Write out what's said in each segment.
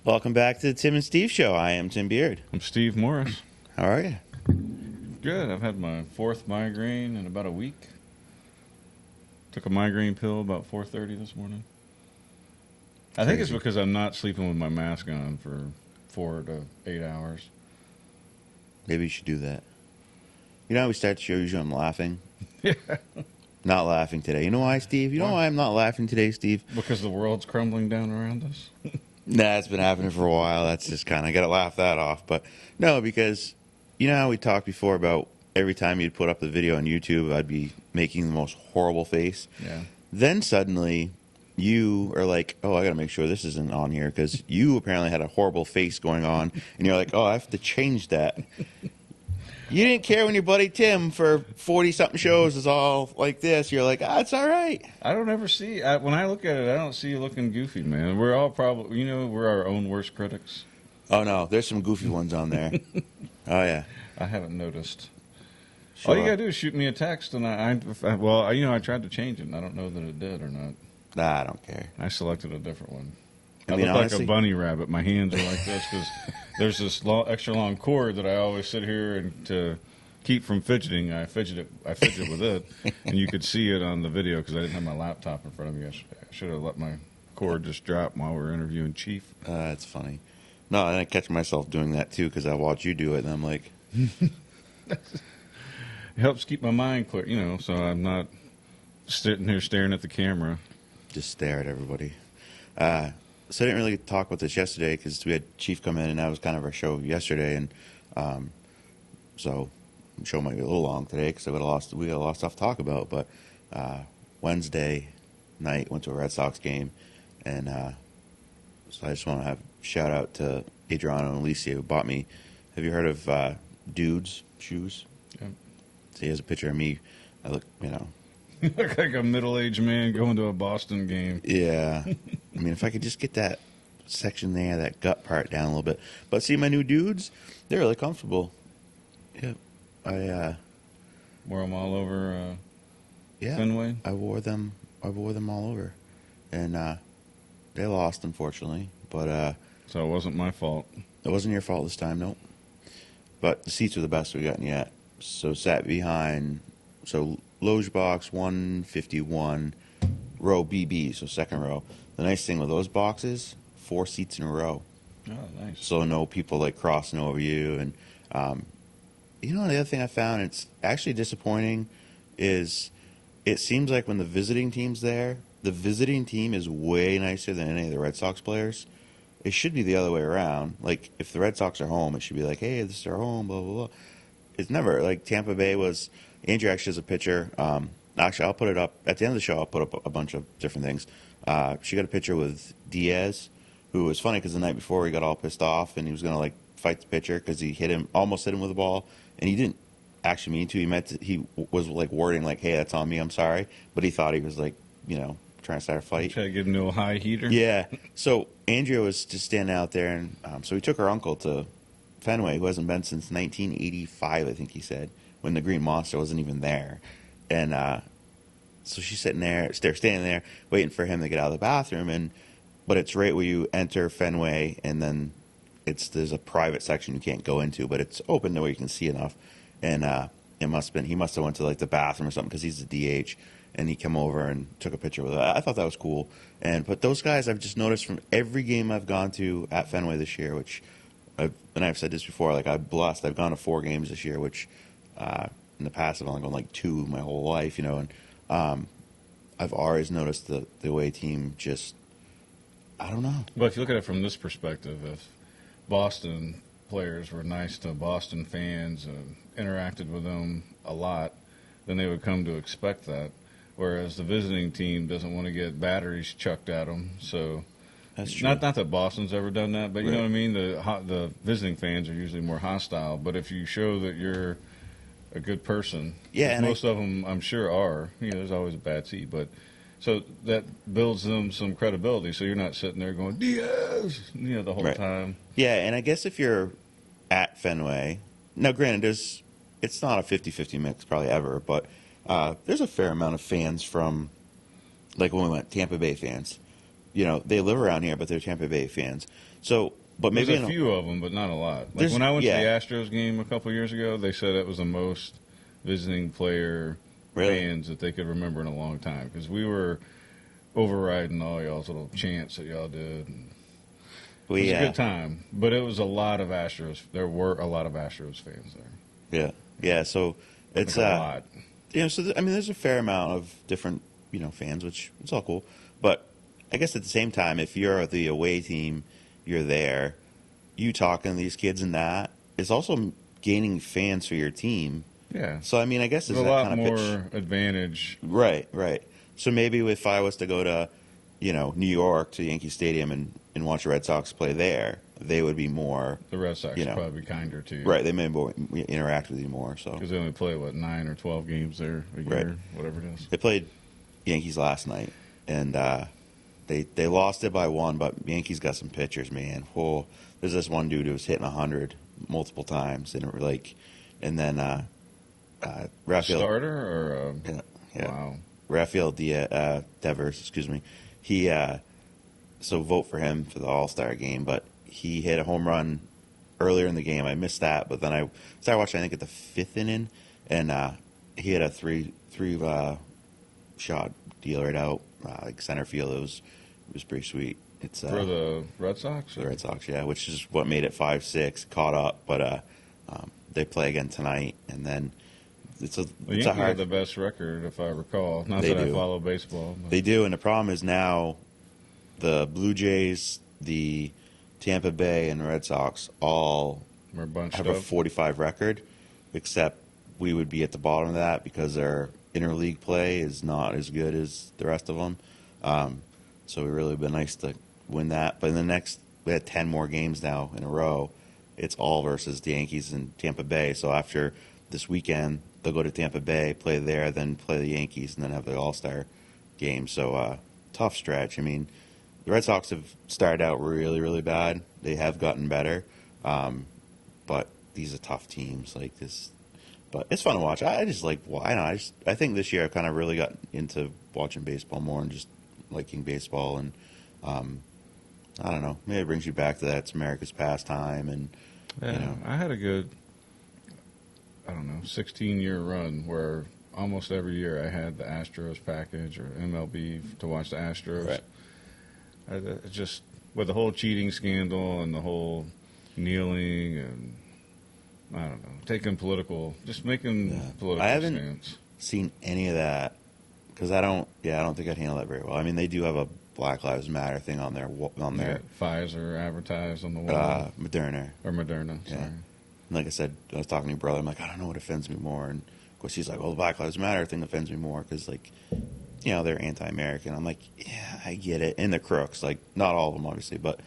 Welcome back to the Tim and Steve Show. I am Tim Beard. I'm Steve Morris. How are you? Good. I've had my fourth migraine in about a week. Took a migraine pill about 4:30 this morning. I think it's because I'm not sleeping with my mask on for 4 to 8 hours. Maybe you should do that. You know how we start the show, usually I'm laughing? Yeah. Not laughing today. You know why, Steve? You know why I'm not laughing today, Steve? Because the world's crumbling down around us. Nah, it's been happening for a while. That's just kind of got to laugh that off. But no, because you know how we talked before about every time you'd put up the video on YouTube, I'd be making the most horrible face. Yeah. Then suddenly you are like, oh, I got to make sure this isn't on here because you apparently had a horrible face going on. And you're like, oh, I have to change that. You didn't care when your buddy Tim for 40-something shows is all like this. You're like, it's all right. I don't ever see, when I look at it, I don't see you looking goofy, man. We're all probably, we're our own worst critics. Oh, no, there's some goofy ones on there. Oh, yeah. I haven't noticed. Sure. All you got to do is shoot me a text, and I tried to change it, and I don't know that it did or not. Nah, I don't care. I selected a different one. I I mean, look honestly, like a bunny rabbit. My hands are like this because there's this extra long cord that I always sit here and to keep from fidgeting. I fidget with it, and you could see it on the video because I didn't have my laptop in front of me yesterday. I should have let my cord just drop while we were interviewing Chief. That's funny. No, and I catch myself doing that too because I watch you do it, and I'm like, It helps keep my mind clear, so I'm not sitting here staring at the camera. just stare at everybody. So I didn't really talk about this yesterday because we had Chief come in, and that was kind of our show yesterday, and so the show might be a little long today because we got a lot of stuff to talk about. But Wednesday night went to a Red Sox game, and so I just want to have shout out to Adriano and Alicia who bought me. Have you heard of Dudes shoes? Yeah. So he has a picture of me. I look, You look like a middle-aged man going to a Boston game. Yeah. I mean, if I could just get that section there, that gut part down a little bit. But see, my new Dudes, they're really comfortable. Yeah. I Wear them all over yeah. Fenway. I wore them all over. And they lost, unfortunately. But So it wasn't my fault. it wasn't your fault this time, nope. But the seats are the best we've gotten yet. So sat behind, so Loge box 151, row BB, so second row. The nice thing with those boxes, 4 seats in a row. Oh, nice. So no people like crossing over you. And the other thing I found, it's actually disappointing, is it seems like when the visiting team's there, the visiting team is way nicer than any of the Red Sox players. It should be the other way around. Like, if the Red Sox are home, it should be like, hey, this is our home, blah, blah, blah. It's never. Like, Tampa Bay was, Andrew actually has a picture. Actually, I'll put it up. At the end of the show, I'll put up a bunch of different things. She got a picture with Diaz, who was funny because the night before he got all pissed off and he was going to, fight the pitcher because he almost hit him with the ball. And he didn't actually mean to. He was, wording, hey, that's on me, I'm sorry. But he thought he was, trying to start a fight. Try to give him a little high heater. Yeah. So Andrea was just standing out there, and so he took her uncle to Fenway, who hasn't been since 1985, I think he said, when the Green Monster wasn't even there. And so she's sitting there, standing there, waiting for him to get out of the bathroom. But it's right where you enter Fenway, and then there's a private section you can't go into, but it's open to where you can see enough. And he must have went to the bathroom or something because he's the DH. And he came over and took a picture with it. I thought that was cool. But those guys, I've just noticed from every game I've gone to at Fenway this year, which, I've said this before, I'm blessed. I've gone to 4 games this year, which in the past I've only gone 2 my whole life, And I've always noticed the way team just, I don't know. Well, if you look at it from this perspective, if Boston players were nice to Boston fans and interacted with them a lot, then they would come to expect that. Whereas the visiting team doesn't want to get batteries chucked at them. So That's true. Not that Boston's ever done that, but you Right. know what I mean? The visiting fans are usually more hostile. But if you show that you're a good person, Yeah, and most of them I'm sure are. There's always a bad seed, but so that builds them some credibility. So you're not sitting there going Diaz, the whole Right. time. Yeah, and I guess if you're at Fenway, now granted, it's not a 50-50 mix probably ever, but there's a fair amount of fans from, when we went, Tampa Bay fans. they live around here, but they're Tampa Bay fans. So, but maybe There's a few of them, but not a lot. Like There's- when I went to the yeah. Astros game a couple years ago, they said it was the most visiting player Really? fans that they could remember in a long time because we were overriding all y'all's little chants that y'all did. And it was a good time, but it was a lot of Astros. There were a lot of Astros fans there. Yeah. So it's Like a lot. there's a fair amount of different fans, which it's all cool. But I guess at the same time, if you're the away team, you're there. You talking to these kids and that is also gaining fans for your team. Yeah. So I guess There's there's a that lot kind of more pitch. advantage. Right. So maybe if I was to go to, New York to Yankee Stadium and watch the Red Sox play there, they would be more The Red Sox You know. probably be kinder to you. right. They may more interact with you more. So Because they only play, 9 or 12 games there a year, Right. whatever it is. they played Yankees last night, and they lost it by one. But Yankees got some pitchers, man. Whoa, there's this one dude who was hitting 100 multiple times, and then Rafael. Starter or Yeah. Wow. Rafael Devers, excuse me. He so vote for him for the All-Star game, but he hit a home run earlier in the game. I missed that, but then I started watching. I think at the fifth inning, and he had a three shot deal right out like center field. It was pretty sweet. It's For the Red Sox? the Red Sox, yeah, which is what made it 5-6. Caught up, but they play again tonight, and then it's a The it's a Yankees have hard. the best record, if I recall. Not They that I do. follow baseball. But They do, and the problem is now the Blue Jays, the Tampa Bay, and Red Sox all we're bunched have up. a 45 record, except we would be at the bottom of that because their interleague play is not as good as the rest of them. So it really would be nice to win that. But in we had 10 more games now in a row. It's all versus the Yankees and Tampa Bay. So after this weekend, they'll go to Tampa Bay, play there, then play the Yankees, and then have the All-Star game. So tough stretch. The Red Sox have started out really, really bad. They have gotten better. But these are tough teams like this. But it's fun to watch. I just like, I think this year I kind of really got into watching baseball more and just liking baseball. And I don't know, maybe it brings you back to that. It's America's pastime. And, I had a good, 16-year run where almost every year I had the Astros package or MLB to watch the Astros. Right. Just with the whole cheating scandal and the whole kneeling and I don't know, making political I haven't stance. seen any of that because I don't think I'd handle that very well. They do have a Black Lives Matter thing on their Pfizer advertised on the wall Moderna. or Moderna. Yeah. Sorry. And like I said, I was talking to your brother. I'm like, I don't know what offends me more. And of course, he's like, well, the Black Lives Matter thing offends me more because, they're anti-American. I'm like, yeah, I get it. And they're crooks. Like, not all of them, obviously, but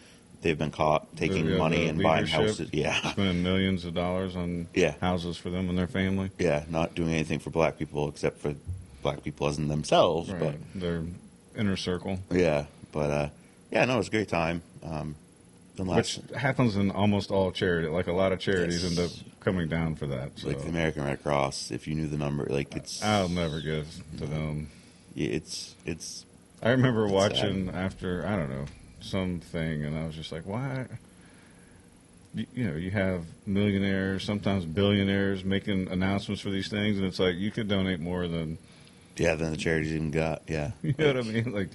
they've been caught taking The money and buying leadership, houses. Yeah. Spending millions of dollars on Yeah. houses for them and their family. Yeah, not doing anything for black people except for black people as in themselves. Right. Their inner circle. But, yeah. But, it was a great time. Which happens in almost all charity. Like a lot of charities Yes. end up coming down for that. So. Like the American Red Cross, if you knew the number, it's I'll never give to them. it's I remember It's watching after, I don't know, something, and I was just like, why? You have millionaires, sometimes billionaires making announcements for these things, and it's like, you could donate more than, than the charities even got. Yeah, you know what I mean? Like,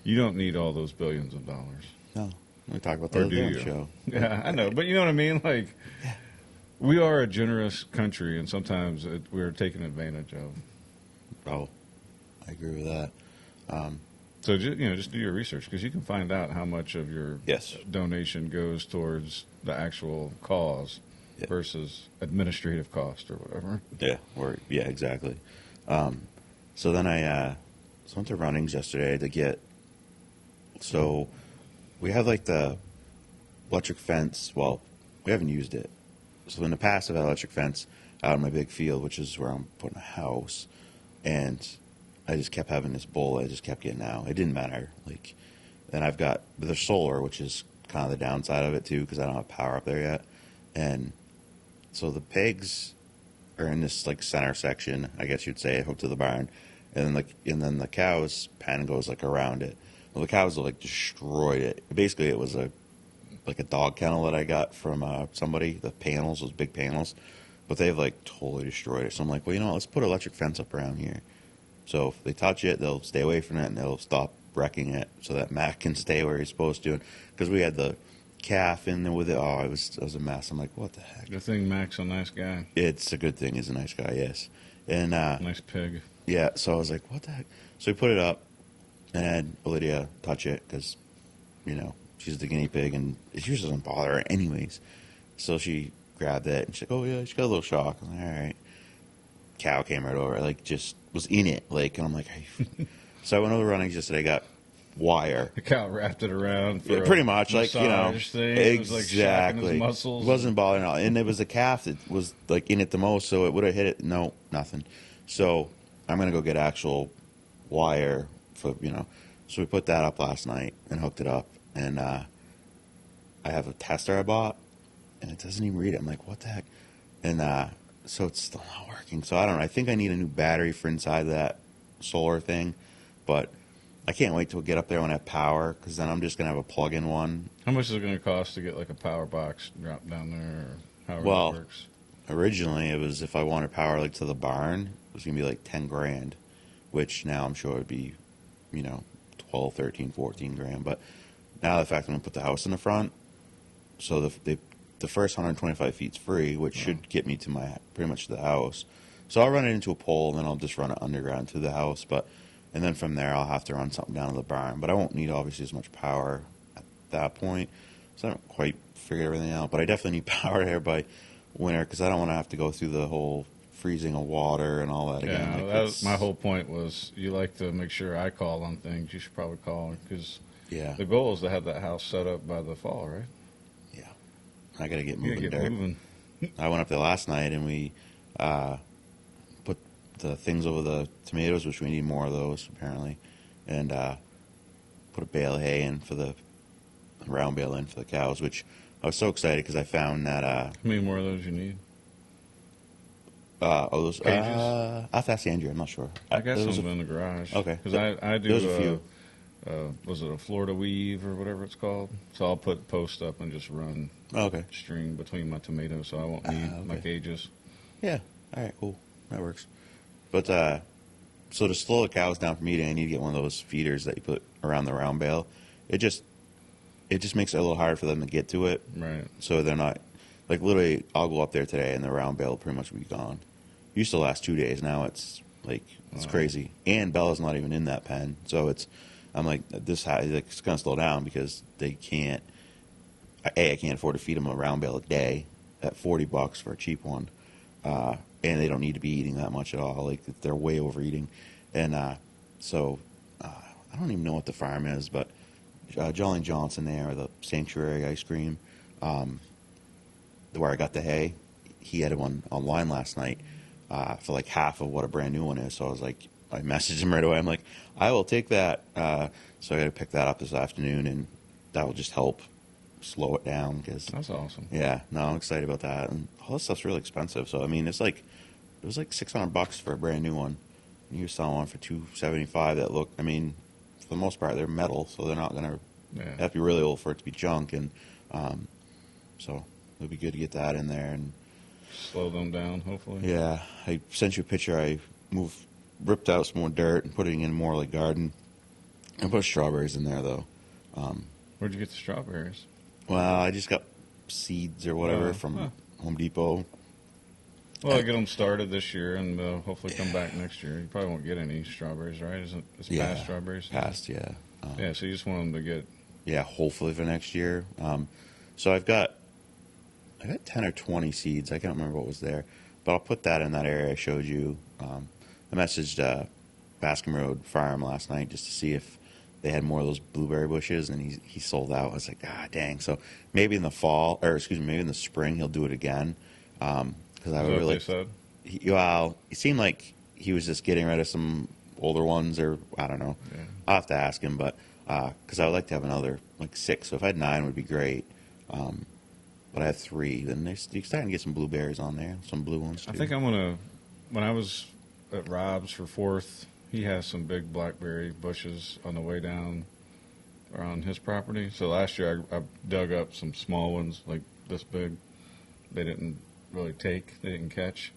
you don't need all those billions of dollars. No, we talk about Or the do other you? show. Yeah, I know, but you know what I mean? Like, we are a generous country, and sometimes we're taken advantage of. Oh, I agree with that. So just do your research because you can find out how much of your Yes. donation goes towards the actual cause Yeah. versus administrative cost or whatever. Yeah, exactly. So then I went to Runnings yesterday to get. So we have like the electric fence. Well, we haven't used it. So in the past, I've had electric fence out in my big field, which is where I'm putting a house, and I just kept having this bull. I just kept getting out. It didn't matter. Then I've got the solar, which is kind of the downside of it too, because I don't have power up there yet. And so the pigs are in this center section, I guess you'd say, hooked to the barn, and then the cows pen goes around it. Well, the cows like destroyed it. Basically, it was like a dog kennel that I got from somebody. The panels, those big panels, but they've like totally destroyed it. So I'm like, well, you know what? Let's put electric fence up around here. So if they touch it, they'll stay away from it and they'll stop wrecking it, so that Mac can stay where he's supposed to. Because we had the calf in there with it. Oh, it was a mess. I'm like, what the heck? Good thing Mac's a nice guy. It's a good thing. He's a nice guy, yes. And Nice pig. yeah, so I was like, what the heck? So we put it up and had Lydia touch it because, you know, she's the guinea pig and it usually doesn't bother her anyways. So she grabbed it and she's like, oh yeah, she got a little shock. I'm like, all right. Cow came right over, like just was in it, like, and I'm like, hey. So I went over running just today, got wire. The cow wrapped it around for Pretty much, like, you know, thing. It was like shacking exactly. his muscles. It wasn't bothering at all. And it was the calf that was like in it the most, so it would have hit it. No, nothing. So I'm gonna go get actual wire for, you know. So we put that up last night and hooked it up, and I have a tester I bought, and it doesn't even read it. I'm like, what the heck? And so it's still not working. So I don't know. I think I need a new battery for inside that solar thing, but I can't wait till we get up there when I have power, because then I'm just going to have a plug-in one. How much is it going to cost to get like a power box dropped down there, or however Well, it works? Originally, it was if I wanted power like to the barn, it was going to be like 10 grand, which now I'm sure would be, you know, 12, 13, 14 grand. But now the fact I'm going to put the house in the front, so the first 125 feet's free, which should get me to my pretty much to the house. So I'll run it into a pole, and then I'll just run it underground to the house. And then from there, I'll have to run something down to the barn. But I won't need obviously as much power at that point. So I don't quite figure everything out. But I definitely need power here by winter, because I don't want to have to go through the whole freezing of water and all that again. Yeah, Like, that was, my whole point was you like to make sure I call on things. You should probably call, because yeah, the goal is to have that house set up by the fall, right? yeah. I got to get You moving. gotta get Dirt. moving. I went up there last night and we put the things over the tomatoes, which we need more of those apparently, and put a bale of hay in for the round bale in for the cows, which I was so excited because I found that. How many more of those you need? Those Cages? I'll have to ask Andrew. I'm not sure. I got There was some in the garage. Okay. Because I do. There's a few. Was it a Florida weave or whatever it's called? So I'll put post up and just run Okay. string between my tomatoes, so I won't need my okay. cages. Yeah. All right. Cool. That works. But so to slow the cows down from eating, I need to get one of those feeders that you put around the round bale. It just makes it a little hard for them to get to it. Right. So they're not, like, literally, I'll go up there today and the round bale will pretty much be gone. Used to last 2 days. Now it's like, it's Wow. crazy. And Bella's not even in that pen. So I'm like, it's going to slow down because they can't, I can't afford to feed them a round bale a day at $40 for a cheap one. And they don't need to be eating that much at all. Like, they're way overeating. And so I don't even know what the farm is, but Jolly Johnson there, or the Sanctuary Ice Cream, where I got the hay, he had one online last night for like half of what a brand new one is. So I was like, I messaged him right away. I'm like, I will take that. So I got to pick that up this afternoon, and that will just help slow it down. Cause, That's awesome. yeah, no, I'm excited about that. And all this stuff's really expensive. So I mean, it was like $600 for a brand new one. And you're selling one for $275 that look. I mean, for the most part, they're metal, so they're not gonna have to be really old for it to be junk. And so it'll be good to get that in there. And Slow them down, hopefully. yeah, I sent you a picture. I ripped out some more dirt and put it in more like garden. I put strawberries in there though. Where'd you get the strawberries? Well, I just got seeds or whatever from Home Depot. Well, I'll get them started this year, and hopefully come back next year. You probably won't get any strawberries, right? It's past strawberries? Past, yeah. Yeah, so you just want them to get... Yeah, hopefully for next year. So I got 10 or 20 seeds. I can't remember what was there. But I'll put that in that area I showed you. I messaged Bascom Road Farm last night just to see if they had more of those blueberry bushes, and he sold out. I was like, dang. So maybe in the fall, or excuse me, maybe in the spring he'll do it again. Because I would what really. they said? It seemed like he was just getting rid of some older ones, or I don't know. Yeah. I'll have to ask him, but because I would like to have another like 6. So if I had 9, it would be great. But I have 3. Then you're starting to get some blueberries on there, some blue ones too. I think I'm going to... When I was at Rob's for 4th, he has some big blackberry bushes on the way down around his property. So last year I dug up some small ones like this big. They didn't really take. They didn't catch.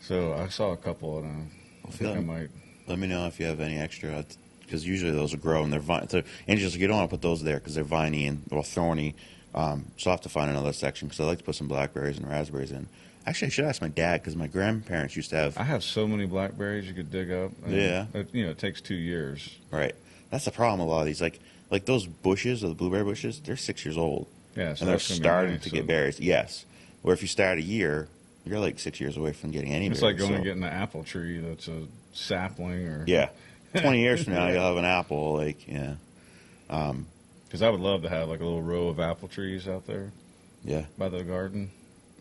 So I saw a couple, and I think I might. Let me know if you have any extra, because usually those will grow and they're vine. So, and just you don't want to put those there because they're viney and thorny. So I'll have to find another section because I like to put some blackberries and raspberries in. Actually, I should ask my dad because my grandparents used to have. I have so many blackberries you could dig up. Yeah. It takes 2 years. Right. That's the problem. A lot of these, like those bushes or the blueberry bushes, they're 6 years old. Yeah, so and they're that's gonna be starting nice, to so- get berries. Yes. Where if you start a year, you're like 6 years away from getting any It's berries. like going so- and getting an apple tree that's a sapling, or Yeah. 20 years from now, you'll have an apple. Like, yeah. Because I would love to have like a little row of apple trees out there Yeah. by the garden.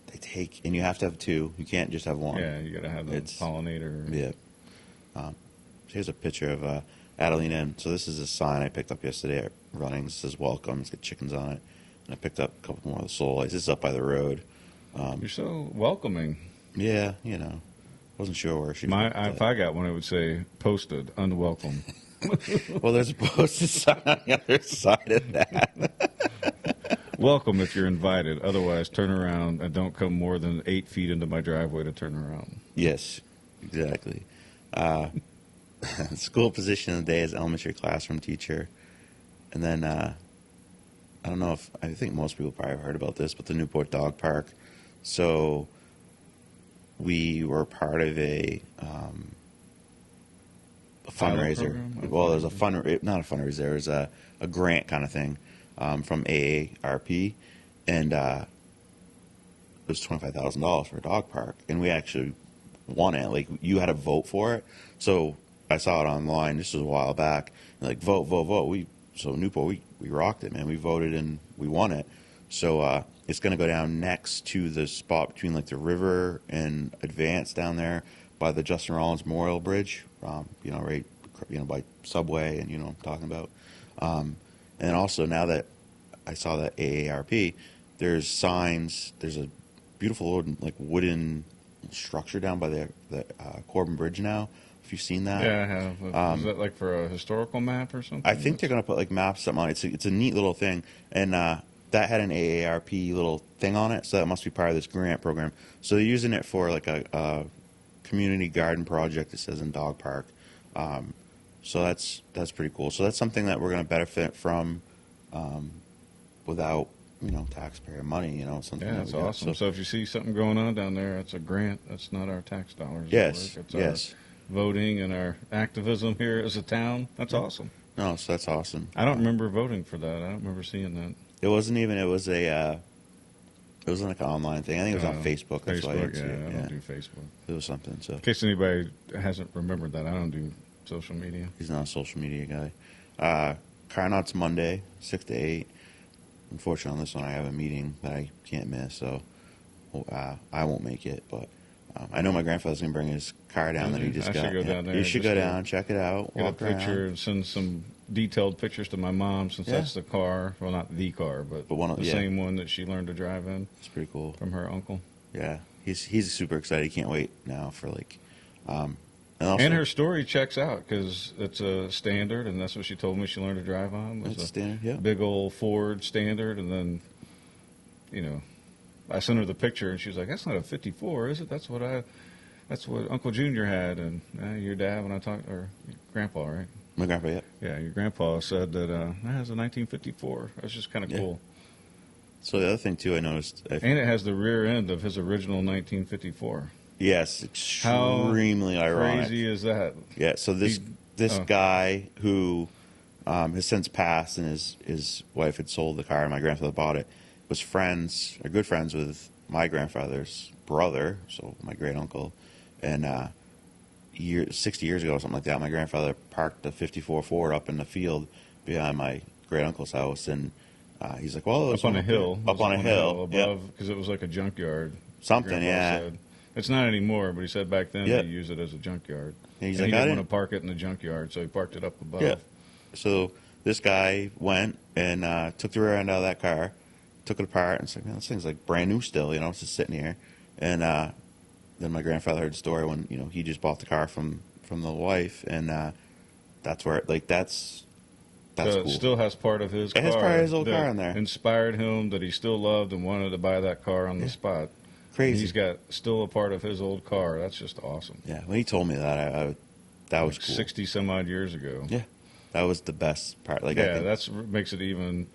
They take, and you have to have two. You can't just have one. Yeah, you got to have the It's- pollinator. Yeah. Here's a picture of Adeline Inn. So this is a sign I picked up yesterday at Runnings. It says welcome. It's got chickens on it. And I picked up a couple more of the soul lights. This is up by the road. You're so welcoming. Yeah, wasn't sure where she was. If I got one, it would say posted, unwelcome. Well, there's a posted sign on the other side of that. Welcome if you're invited. Otherwise, turn around and don't come more than 8 feet into my driveway to turn around. Yes, exactly. School position of the day is elementary classroom teacher. And then, I don't know if, I think most people probably have heard about this, but the Newport Dog Park. So we were part of a fundraiser. program? Well, there's not a fundraiser, there's a grant kind of thing from AARP. And it was $25,000 for a dog park. And we actually won it. Like, you had to vote for it. So I saw it online. This was a while back. And like, vote, vote, vote. So Newport, we rocked it, man. We voted and we won it. So it's going to go down next to the spot between like the river and Advance down there by the Justin Rollins Memorial Bridge. Right, by Subway, and what I'm talking about. And also now that I saw that AARP, there's signs. There's a beautiful old like wooden structure down by the Corbin Bridge now. If you've seen that. Yeah, I have. Is that like for a historical map or something? I think they're going to put like maps something on it. It's a neat little thing, and that had an AARP little thing on it, so that must be part of this grant program. So they're using it for like a community garden project. It says in Dog Park, so that's pretty cool. So that's something that we're going to benefit from without taxpayer money. Something. Yeah, that that's we got. awesome. So if you see something going on down there, it's a grant. That's not our tax dollars. Yes, It's yes. our voting and our activism here as a town. That's awesome. No, so that's awesome. I don't remember voting for that. I don't remember seeing that. It wasn't even. It was a. It was like an online thing. I think it was on Facebook. That's why I didn't see it. I don't do Facebook. It was something. So In case anybody hasn't remembered that, I don't do social media. he's not a social media guy. Carnot's Monday, 6 to 8. Unfortunately, on this one, I have a meeting that I can't miss, so I won't make it. But I know my grandfather's going to bring his car down that he just I got. should go down there You should just go to down, check it out, Get a walk around. picture and send some detailed pictures to my mom, since Yeah. that's the car. Well, not the car, but But one of- the yeah. same one that she learned to drive in It's pretty cool. from her uncle. Yeah, he's super excited. He can't wait now for like. And, also, And her story checks out because it's a Standard, and that's what she told me she learned to drive on. Was It's a standard, yeah. big old Ford Standard, and then, I sent her the picture, and she was like, "That's not a '54, is it? That's what Uncle Junior had." And your dad, when I talked, or your grandpa, right? My grandpa, yeah. Yeah, your grandpa said that that has a 1954. That's just kind of Yeah. cool. So the other thing too, I noticed. And it has the rear end of his original 1954. Yes, How extremely ironic. Crazy is that? Yeah. So this Oh. guy who has since passed, and his wife had sold the car, and my grandfather bought it, was good friends with my grandfather's brother, so my great uncle, and 60 years ago or something like that, my grandfather parked a '54 Ford up in the field behind my great uncle's house, and he's like, "Well, it was Up on a hill. up on a hill, yep. above, because it was like a junkyard. Something, Grandpa yeah." said. It's not anymore, but he said back then Yeah. they used it as a junkyard. And he's And like, he "I didn't didn't." want to park it in the junkyard, so he parked it up above. Yeah. So this guy went and took the rear end out of that car, took it apart, and said, "Man, this thing's like brand new still. It's just sitting here." And then my grandfather heard the story when he just bought the car from the wife, and that's where that's That's cool. Still has part of his It car. has part of his old that car in there. Inspired him, that he still loved and wanted to buy that car on the spot. Crazy. And he's got still a part of his old car. That's just awesome. Yeah, when he told me that, that was cool. 60 some odd years ago. Yeah, that was the best part. Like, Yeah, that's makes it even,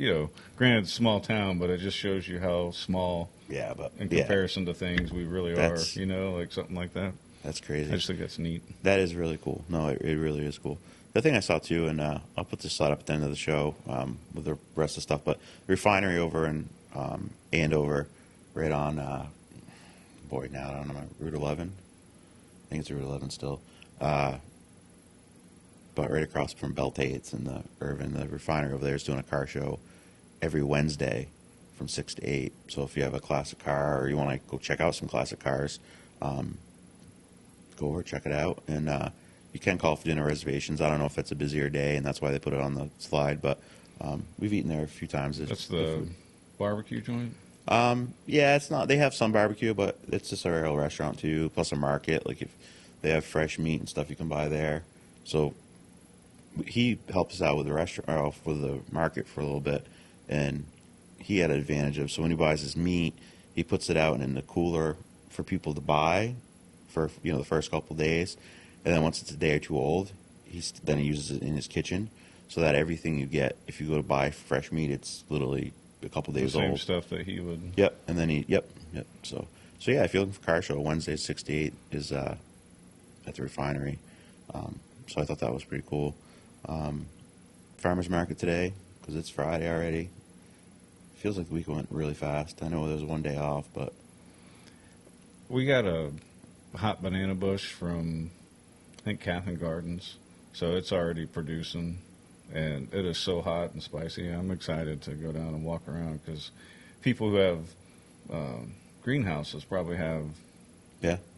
granted, small town, but it just shows you how small yeah, but in comparison to things we really are, like something like that. That's crazy. I just think that's neat. That is really cool. No, it really is cool. The thing I saw too, and I'll put this slide up at the end of the show with the rest of the stuff, but the refinery over in Andover, right on, now I don't know, Route 11. I think it's Route 11 still. But right across from Beltates and the Irvin, the refinery over there is doing a car show every Wednesday from 6 to 8. So if you have a classic car or you want to go check out some classic cars, go over, check it out. And you can call for dinner reservations. I don't know if it's a busier day, and that's why they put it on the slide. But we've eaten there a few times. That's the barbecue joint? Yeah, it's not. They have some barbecue, but it's just a real restaurant too. Plus a market. Like if they have fresh meat and stuff, you can buy there. So he helped us out with the restaurant, or with the market for a little bit, and he had an advantage of. So when he buys his meat, he puts it out in the cooler for people to buy for the first couple of days, and then once it's a day or two old, then he uses it in his kitchen, so that everything you get if you go to buy fresh meat, it's literally a couple days the same old. Stuff that he would. Yep, and then yep. So yeah, if you're looking for car show, Wednesday 6 to 8 is at the refinery. So I thought that was pretty cool. Farmers market today, because it's Friday already. Feels like the week went really fast. I know there was one day off, but we got a hot banana bush from, I think, Catherine Gardens, so it's already producing. And it is so hot and spicy. I'm excited to go down and walk around because people who have greenhouses probably have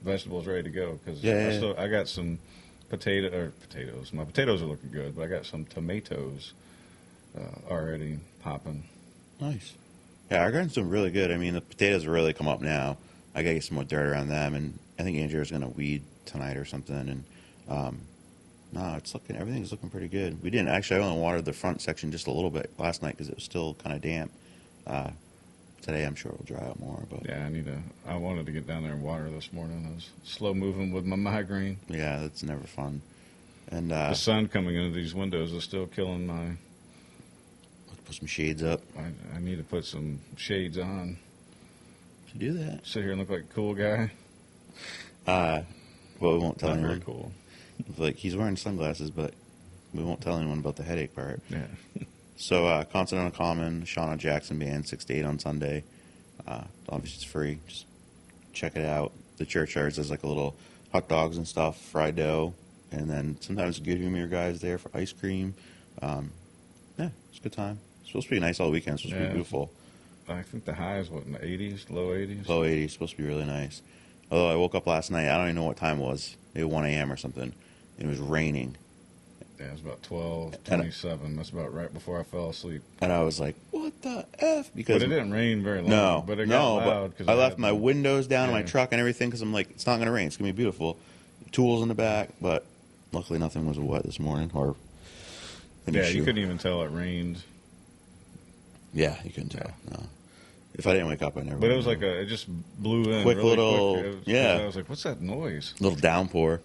vegetables ready to go. Because I got some potatoes. My potatoes are looking good, but I got some tomatoes already popping. Nice. Yeah, our garden's doing really good. I mean, the potatoes have really come up now. I gotta get some more dirt around them, and I think Andrew's gonna weed tonight or something. And no, everything's looking pretty good. I only watered the front section just a little bit last night because it was still kind of damp. Today I'm sure it'll dry out more. But yeah, I wanted to get down there and water this morning. I was slow moving with my migraine. Yeah, that's never fun. And the sun coming into these windows is still killing my. Let's put some shades up. I need to put some shades on. To do that. Sit here and look like a cool guy. Well, we won't tell anyone. Very cool. Like he's wearing sunglasses, but we won't tell anyone about the headache part. Yeah. So Continental Common, Shauna Jackson Band, 6 to 8 on Sunday. Obviously it's free. Just check it out. The churchyards does like a little hot dogs and stuff, fried dough, and then sometimes give you your guys there for ice cream. Yeah, it's a good time. It's supposed to be nice all weekend. It's supposed to be beautiful. I think the high is in the 80s, low 80s? Low 80s, supposed to be really nice. Although I woke up last night, I don't even know what time it was. Maybe 1 a.m. or something. And it was raining. Yeah, it was about 12:27. That's about right before I fell asleep. And I was like, what the F? But it didn't rain very long. But it got loud. I left my windows down in my truck and everything because I'm like, it's not going to rain. It's going to be beautiful. Tools in the back. But luckily nothing was wet this morning. Or you couldn't even tell it rained. Yeah, you couldn't tell. No. If I didn't wake up, I never. But it was like it just blew in. Quick really little, quick. I was like, what's that noise? Little downpour.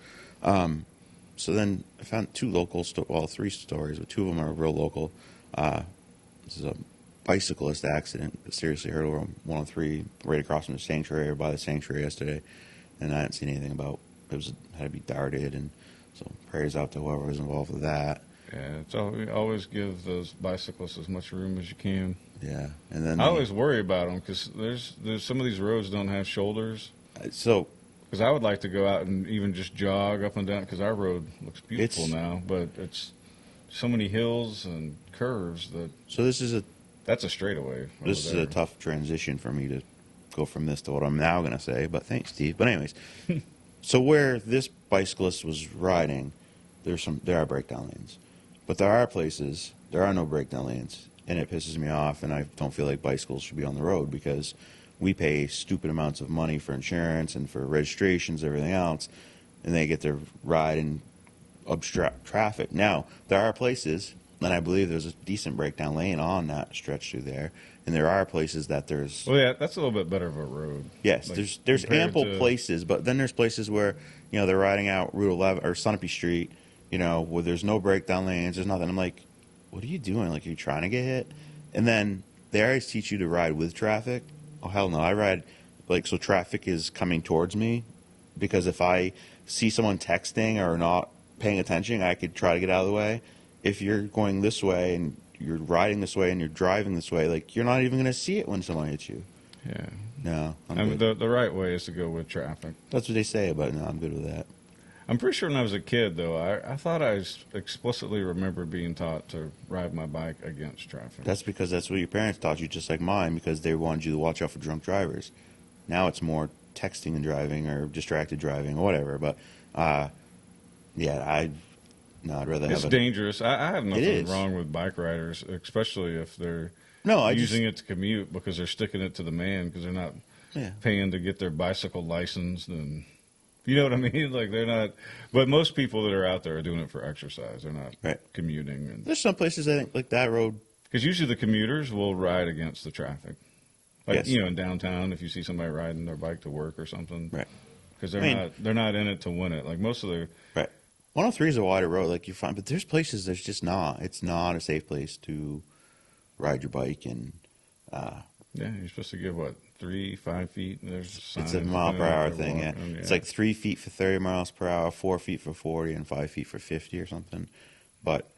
So then I found two local, three stories, but two of them are real local. This is a bicyclist accident that seriously hurt over 103 right across from the sanctuary or by the sanctuary yesterday, and I hadn't seen anything about it. Had to be darted, and so prayers out to whoever was involved with that. Yeah, always give those bicyclists as much room as you can. Yeah, and then I always worry about them because there's some of these roads don't have shoulders. So, because I would like to go out and even just jog up and down because our road looks beautiful now, but it's so many hills and curves that. So that's a straightaway. This is a tough transition for me to go from this to what I'm now going to say. But thanks, Steve. But anyways, so where this bicyclist was riding, there are breakdown lanes. But there are no breakdown lanes, and it pisses me off, and I don't feel like bicycles should be on the road because we pay stupid amounts of money for insurance and for registrations, everything else, and they get to ride and obstruct traffic. Now, there are places And I believe there's a decent breakdown lane on that stretch through there. And there are places that there's Well, yeah, that's a little bit better of a road. yes, Like, there's compared ample to- places, but then there's places where they're riding out Route 11 or Sunapee Street, where there's no breakdown lanes, there's nothing. I'm like, what are you doing? Like, are you trying to get hit? And then they always teach you to ride with traffic. Oh hell no, I ride like so traffic is coming towards me, because if I see someone texting or not paying attention, I could try to get out of the way. If you're going this way and you're riding this way and you're driving this way, like you're not even going to see it when someone hits you. Yeah. No, I mean, the right way is to go with traffic. that's what they say, but no, I'm good with that. I'm pretty sure when I was a kid, though, I thought I explicitly remember being taught to ride my bike against traffic. That's because that's what your parents taught you, just like mine, because they wanted you to watch out for drunk drivers. Now it's more texting and driving or distracted driving or whatever. But yeah, I'd rather It's have dangerous. I have nothing is. wrong with bike riders, especially if they're I using just it to commute because they're sticking it to the man because they're not yeah. paying to get their bicycle licensed and you know what I mean? Like they're not. But most people that are out there are doing it for exercise. They're not Right. commuting, and There's some places I think like that road. because usually the commuters will ride against the traffic. Like Yes. in downtown, if you see somebody riding their bike to work or something, Right. Because I they're not in it to win it. Like most of the Right. 103 is a wider road, like you find, but there's places there's just not. It's not a safe place to ride your bike, and yeah, you're supposed to give what 3-5 feet. There's it's a mile per hour thing. Yeah. Yeah. It's like 3 feet for 30 miles per hour, 4 feet for 40, and 5 feet for 50 or something. But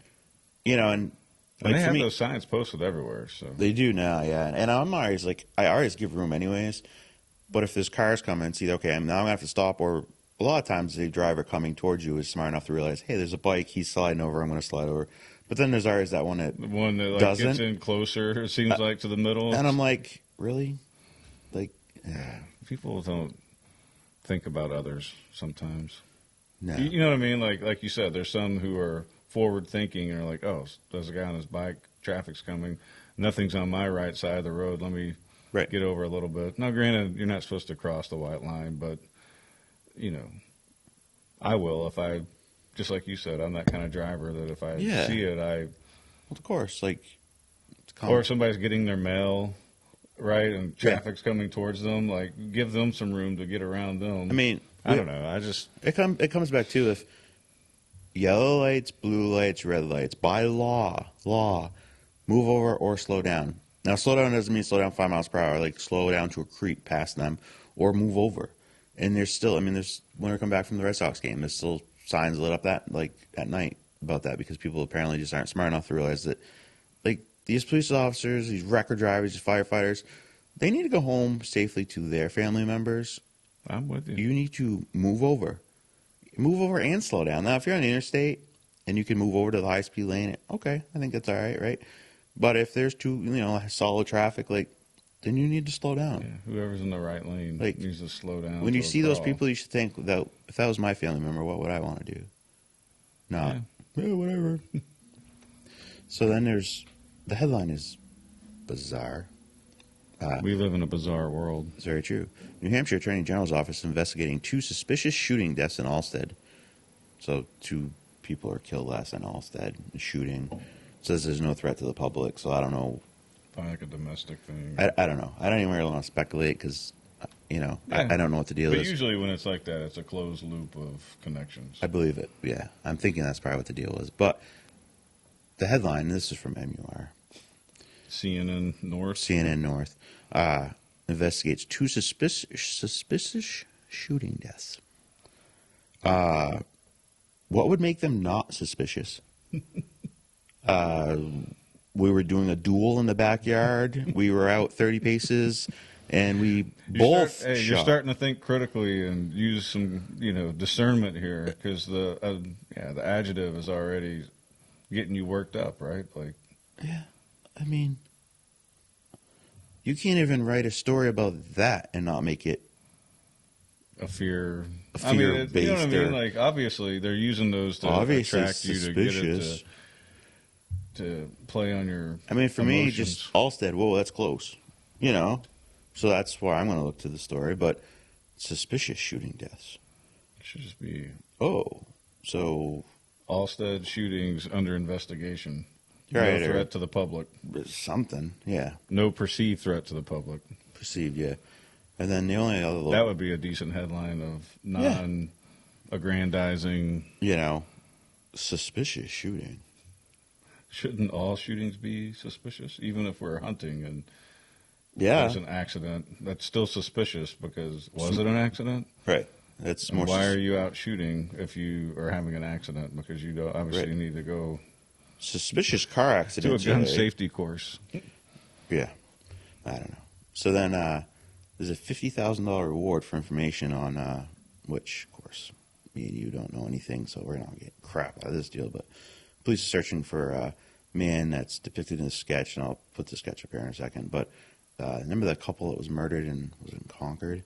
and And like they for have me, those signs posted everywhere. So they do now, yeah. And I'm always like, I always give room anyways. But if there's cars coming, see, okay, now I'm gonna have to stop. Or a lot of times the driver coming towards you is smart enough to realize, hey, there's a bike, he's sliding over, I'm gonna slide over. But then there's always that one that, the one that like Doesn't? gets in closer, it seems like to the middle. and I'm like, really, like, People don't think about others sometimes. no, You know what I mean? Like you said, there's some who are forward thinking and are like, oh, there's a guy on his bike, traffic's coming, nothing's on my right side of the road. Let me right, get over a little bit. Now, granted, you're not supposed to cross the white line, but I will if I, just like you said, I'm that kind of driver that if I Yeah. see it, well, of course, like, it's or common. if somebody's getting their mail, right, and traffic's coming towards them, like give them some room to get around them. I mean, I don't know. I just it comes back to if yellow lights, blue lights, red lights, by law, move over or slow down. Now, slow down doesn't mean slow down 5 miles per hour. Like, slow down to a creep past them or move over. And there's still, when we come back from the Red Sox game, there's still signs lit up at night about that, because people apparently just aren't smart enough to realize that, like, these police officers, these record drivers, these firefighters, they need to go home safely to their family members. I'm with you. You need to move over and slow down. Now, if you're on the interstate and you can move over to the high speed lane, okay, I think that's all right, right? But if there's solid traffic, like, then you need to slow down. Yeah, whoever's in the right lane Like, needs to slow down. When you to a see those crawl. people, you should think that if that was my family member, what would I want to do? Not, yeah, whatever. So then the headline is bizarre. We live in a bizarre world. It's very true. New Hampshire Attorney General's office investigating 2 suspicious shooting deaths in Allstead. So 2 people are killed last in Allstead. The shooting says there's no threat to the public. So I don't know. Probably like a domestic thing. I don't know. I don't even really want to speculate because, Yeah. I don't know what the deal But is. usually when it's like that, it's a closed loop of connections. I believe it. Yeah, I'm thinking that's probably what the deal is. But the headline, this is from MUR. CNN North. CNN North investigates 2 suspicious shooting deaths. What would make them not suspicious? We were doing a duel in the backyard. We were out 30 paces, and we both You're shot. starting to think critically and use some, discernment here because the adjective is already getting you worked up, right? Like, Yeah, I mean, you can't even write a story about that and not make it a fear. A I mean, you know what I fear-based mean? or- Like, obviously, they're using those to obviously attract you to get it suspicious. to play on your. I mean, for me, emotions. just Allstead, whoa, that's close. So that's why I'm going to look to the story. But suspicious shooting deaths. It should just be Oh, so Allstead shootings under investigation. Right, No or threat to the public. something. Yeah, No perceived threat to the public. perceived. Yeah, and then the only other little, That would be a decent headline of non-aggrandizing. suspicious shooting. Shouldn't all shootings be suspicious? Even if we're hunting and Yeah, there's an accident, that's still suspicious because was it an accident? right. That's And more. why are you out shooting if you are having an accident? Because you don't obviously Right. need to go Suspicious car to a accident gun today. safety course. Yeah, I don't know. So then there's a $50,000 reward for information on which, of course, me and you don't know anything, so we're not gonna get crap out of this deal. But police are searching for a man that's depicted in the sketch, and I'll put the sketch up here in a second. But remember that couple that was murdered and was in Concord?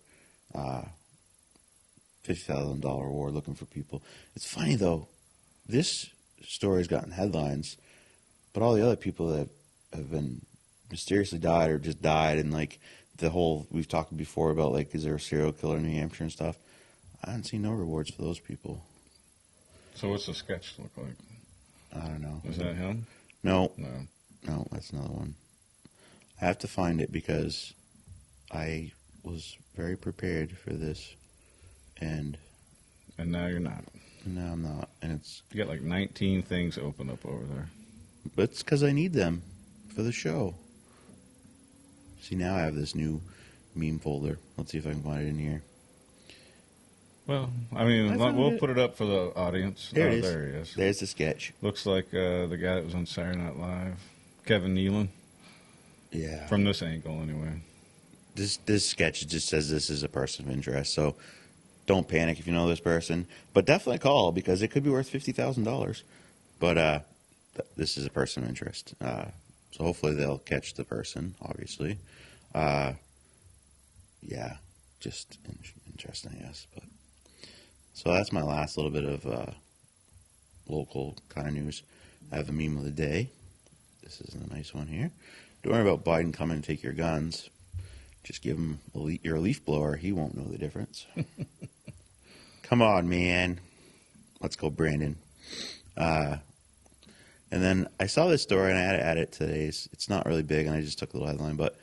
$50,000 reward looking for people. It's funny though, this story's gotten headlines, but all the other people that have been mysteriously died or just died, and like the whole we've talked before about like is there a serial killer in New Hampshire and stuff. I haven't seen no rewards for those people. So what's the sketch look like? I don't know. Is that him? No, No. that's another one. I have to find it because I was very prepared for this, and And now you're not. no, I'm not. And You got like 19 things open up over there. but it's because I need them for the show. See, now I have this new meme folder. Let's see if I can find it in here. Well, I mean, I found we'll it. put it up for the audience. There it is. There he is. There's the sketch. Looks like the guy that was on Saturday Night Live, Kevin Nealon, Yeah. from this angle anyway. This sketch just says this is a person of interest, so don't panic if you know this person, but definitely call because it could be worth $50,000. But this is a person of interest, so hopefully they'll catch the person. Obviously, yeah, just interesting, I guess. But so that's my last little bit of local kind of news. I have a meme of the day. This is a nice one here. Don't worry about Biden coming to take your guns. Just give him your leaf blower. He won't know the difference. Come on, man. Let's go, Brandon. And then I saw this story, and I had to add it today. It's not really big, and I just took the little headline, but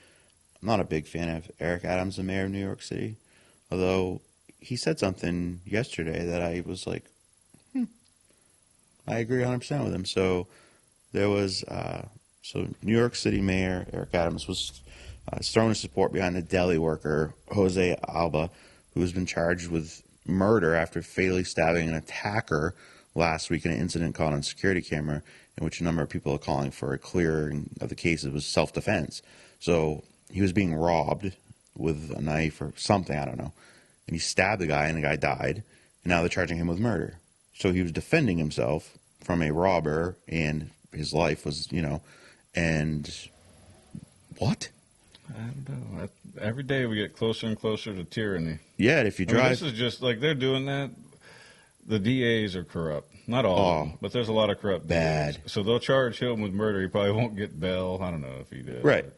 I'm not a big fan of Eric Adams, the mayor of New York City. Although he said something yesterday that I was like, I agree 100% with him. So there was, New York City Mayor Eric Adams was throwing his support behind the deli worker, Jose Alba, who has been charged with murder after fatally stabbing an attacker last week in an incident caught on security camera, in which a number of people are calling for a clearing of the case. It was self-defense. So he was being robbed with a knife or something, I don't know. And he stabbed the guy, and the guy died. And now they're charging him with murder. So he was defending himself from a robber, and his life was, and what? I don't know. Every day we get closer and closer to tyranny. Yeah, if you I mean, drive. this is just like they're doing that. The DAs are corrupt. Not all of them, but there's a lot of corrupt Bad. DAs. So they'll charge him with murder. He probably won't get bail. I don't know if he did. Right. But,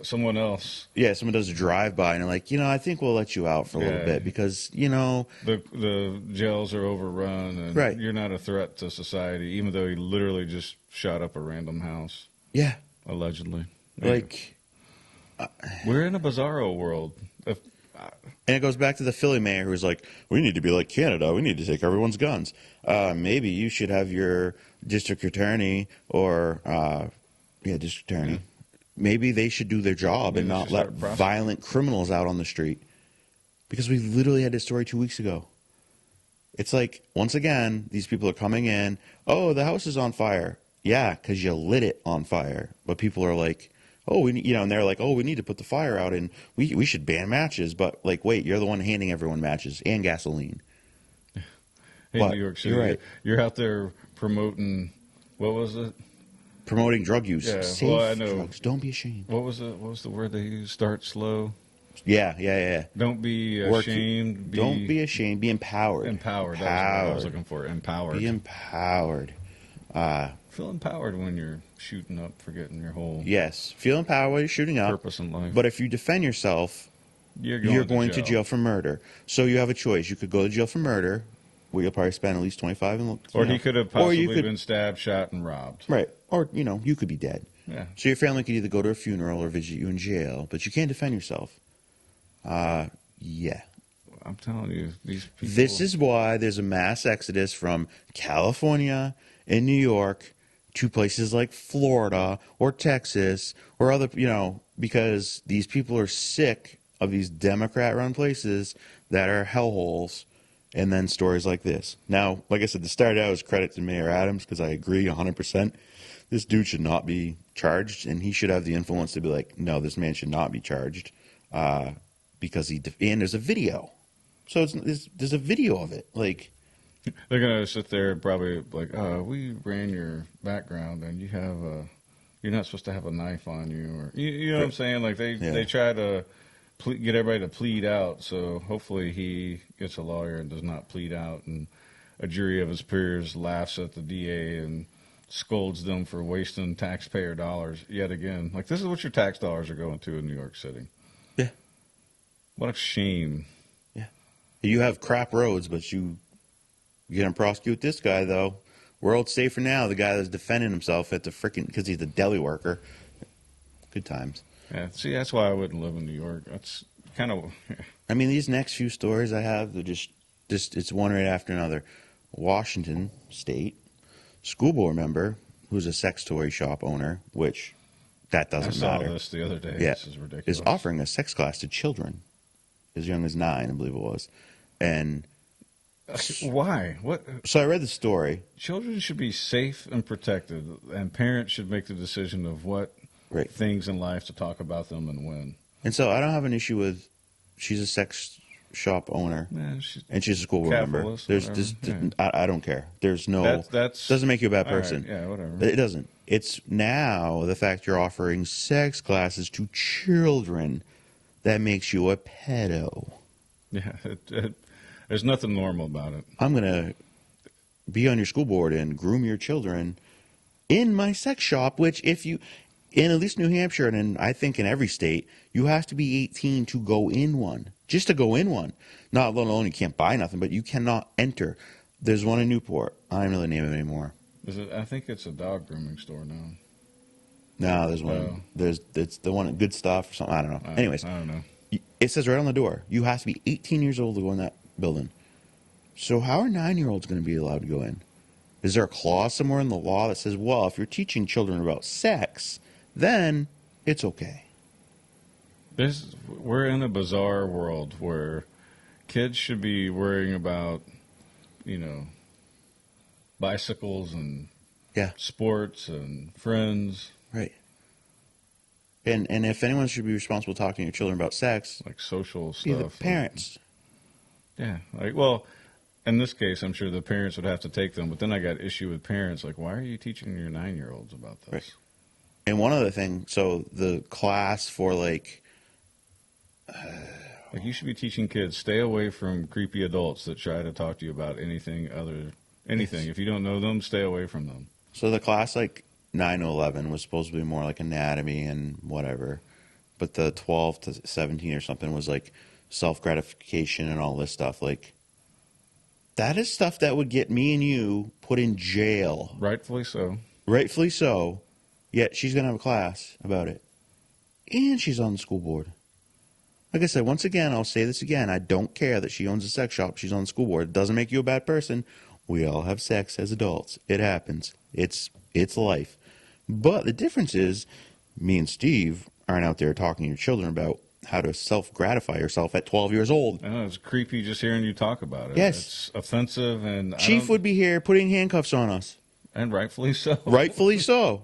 someone else. Yeah, someone does a drive-by, and they're like, I think we'll let you out for a little bit because, The jails are overrun, and Right. you're not a threat to society, even though he literally just shot up a random house, yeah, allegedly. like, We're in a bizarro world. and it goes back to the Philly mayor who's like, we need to be like Canada. We need to take everyone's guns. Maybe you should have your district attorney or, district attorney. Maybe they should do their job and Maybe they not should let start prosecuting. violent criminals out on the street. Because we literally had this story 2 weeks ago. It's like, once again, these people are coming in. Oh, the house is on fire. Yeah, because you lit it on fire. But people are like, and they're like, we need to put the fire out, and we should ban matches. But like, wait, you're the one handing everyone matches and gasoline. Hey, But New York City, you're right. You're out there promoting. What was it? Promoting drug use. Yeah, Safe well, I know. drugs. Don't be ashamed. What was the word they used? Start slow. Yeah. Don't be ashamed. Don't be ashamed. Be empowered. Empowered. That's what I was looking for. Empowered. Be empowered. Feel empowered when you're shooting up, forgetting your whole Yes. Feel empowered while you're shooting up. purpose in life. But if you defend yourself, you're going to jail for murder. So you have a choice. You could go to jail for murder, where you'll probably spend at least 25 and Or he could have or you possibly could- been stabbed, shot, and robbed. Right. or you could be dead. Yeah. So your family could either go to a funeral or visit you in jail, but you can't defend yourself. Yeah. I'm telling you, these people. This is why there's a mass exodus from California and New York to places like Florida or Texas or other, because these people are sick of these Democrat-run places that are hellholes, and then stories like this. Now, like I said, this started out as credit to Mayor Adams because I agree 100%. This dude should not be charged, and he should have the influence to be like, no, this man should not be charged because and there's a video. So there's a video of it. Like, they're gonna sit there and probably like, we ran your background and you're not supposed to have a knife on you, or you know what I'm saying? Like they try to get everybody to plead out. So hopefully he gets a lawyer and does not plead out, and a jury of his peers laughs at the DA and scolds them for wasting taxpayer dollars yet again. Like, this is what your tax dollars are going to in New York City. Yeah. What a shame. Yeah. You have crap roads, but you're going to prosecute this guy, though. World's safer now. The guy that's defending himself at the because he's a deli worker. Good times. Yeah. See, that's why I wouldn't live in New York. That's kind of. I mean, these next few stories I have, they're just it's one right after another. Washington State school board member who's a sex toy shop owner, which that doesn't matter. I saw this the other day. Yeah, this is ridiculous. Is offering a sex class to children as young as 9, I believe it was. And why? What? So I read the story. Children should be safe and protected, and parents should make the decision of what things in life to talk about them and when. And so I don't have an issue with she's a sex shop owner, and she's a school board member. I don't care. There's no doesn't make you a bad person. Right, yeah, whatever. It doesn't. It's now the fact you're offering sex classes to children that makes you a pedo. Yeah, there's nothing normal about it. I'm gonna be on your school board and groom your children in my sex shop, which if you in at least New Hampshire and I think in every state, you have to be 18 to go in one. Just to go in one. Not alone you can't buy nothing, but you cannot enter. There's one in Newport. I don't know the name of it anymore. I think it's a dog grooming store now. No, there's one. It's the one at Good Stuff or something. I don't know. Anyways, I don't know. It says right on the door, you have to be 18 years old to go in that building. So how are 9-year-olds going to be allowed to go in? Is there a clause somewhere in the law that says, well, if you're teaching children about sex, then it's okay? We're in a bizarre world where kids should be worrying about, bicycles and sports and friends. Right. And if anyone should be responsible talking to your children about sex, like social stuff, be the parents. Yeah. Well, in this case, I'm sure the parents would have to take them. But then I got issue with parents. Like, why are you teaching your 9-year-olds about this? Right. And one other thing, so the class for like you should be teaching kids, stay away from creepy adults that try to talk to you about anything. If you don't know them, stay away from them. So the class like 9 to 11 was supposed to be more like anatomy and whatever, but the 12 to 17 or something was like self-gratification and all this stuff. Like, that is stuff that would get me and you put in jail. Rightfully so. Rightfully so. Yet she's going to have a class about it. And she's on the school board. Like I said, once again, I'll say this again. I don't care that she owns a sex shop. She's on the school board. It doesn't make you a bad person. We all have sex as adults. It happens. It's life. But the difference is, me and Steve aren't out there talking to your children about how to self-gratify yourself at 12 years old. I know, it's creepy just hearing you talk about it. Yes. It's offensive. And Chief would be here putting handcuffs on us. And rightfully so. Rightfully so.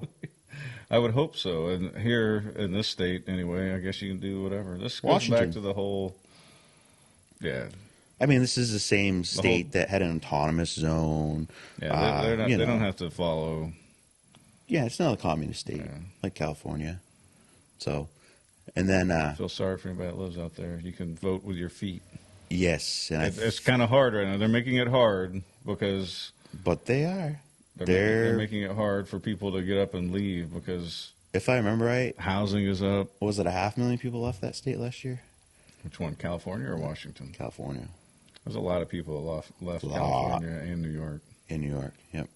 I would hope so. And here in this state, anyway, I guess you can do whatever. This goes Washington. back to the whole, yeah. I mean, this is the same state that had an autonomous zone. Yeah, they don't have to follow. Yeah, it's not a communist state like California. So, and then I feel sorry for anybody that lives out there. You can vote with your feet. Yes, and it's kind of hard right now. They're making it hard because. But they are. They're making it hard for people to get up and leave because. If I remember right, housing is up. Was it 500,000 people left that state last year? Which one, California or Washington? California. There's a lot of people left California and New York. In New York, yep.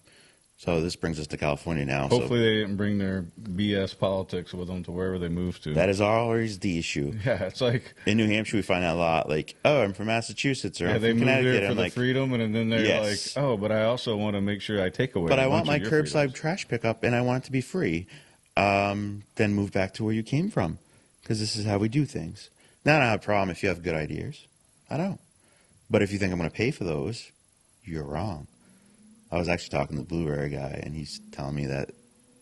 So this brings us to California now. Hopefully they didn't bring their BS politics with them to wherever they moved to. That is always the issue. Yeah, it's like In New Hampshire, we find that a lot. Like, oh, I'm from Massachusetts, or yeah, I'm they from moved Connecticut. there for I'm the like, freedom, and then they're Yes. like, oh, but I also want to make sure I take away. but a I want bunch my of your curbside freedoms. trash pickup, and I want it to be free. Then move back to where you came from, because this is how we do things. Now, I don't have a problem if you have good ideas. I don't. But if you think I'm going to pay for those, you're wrong. I was actually talking to the Blueberry guy, and he's telling me that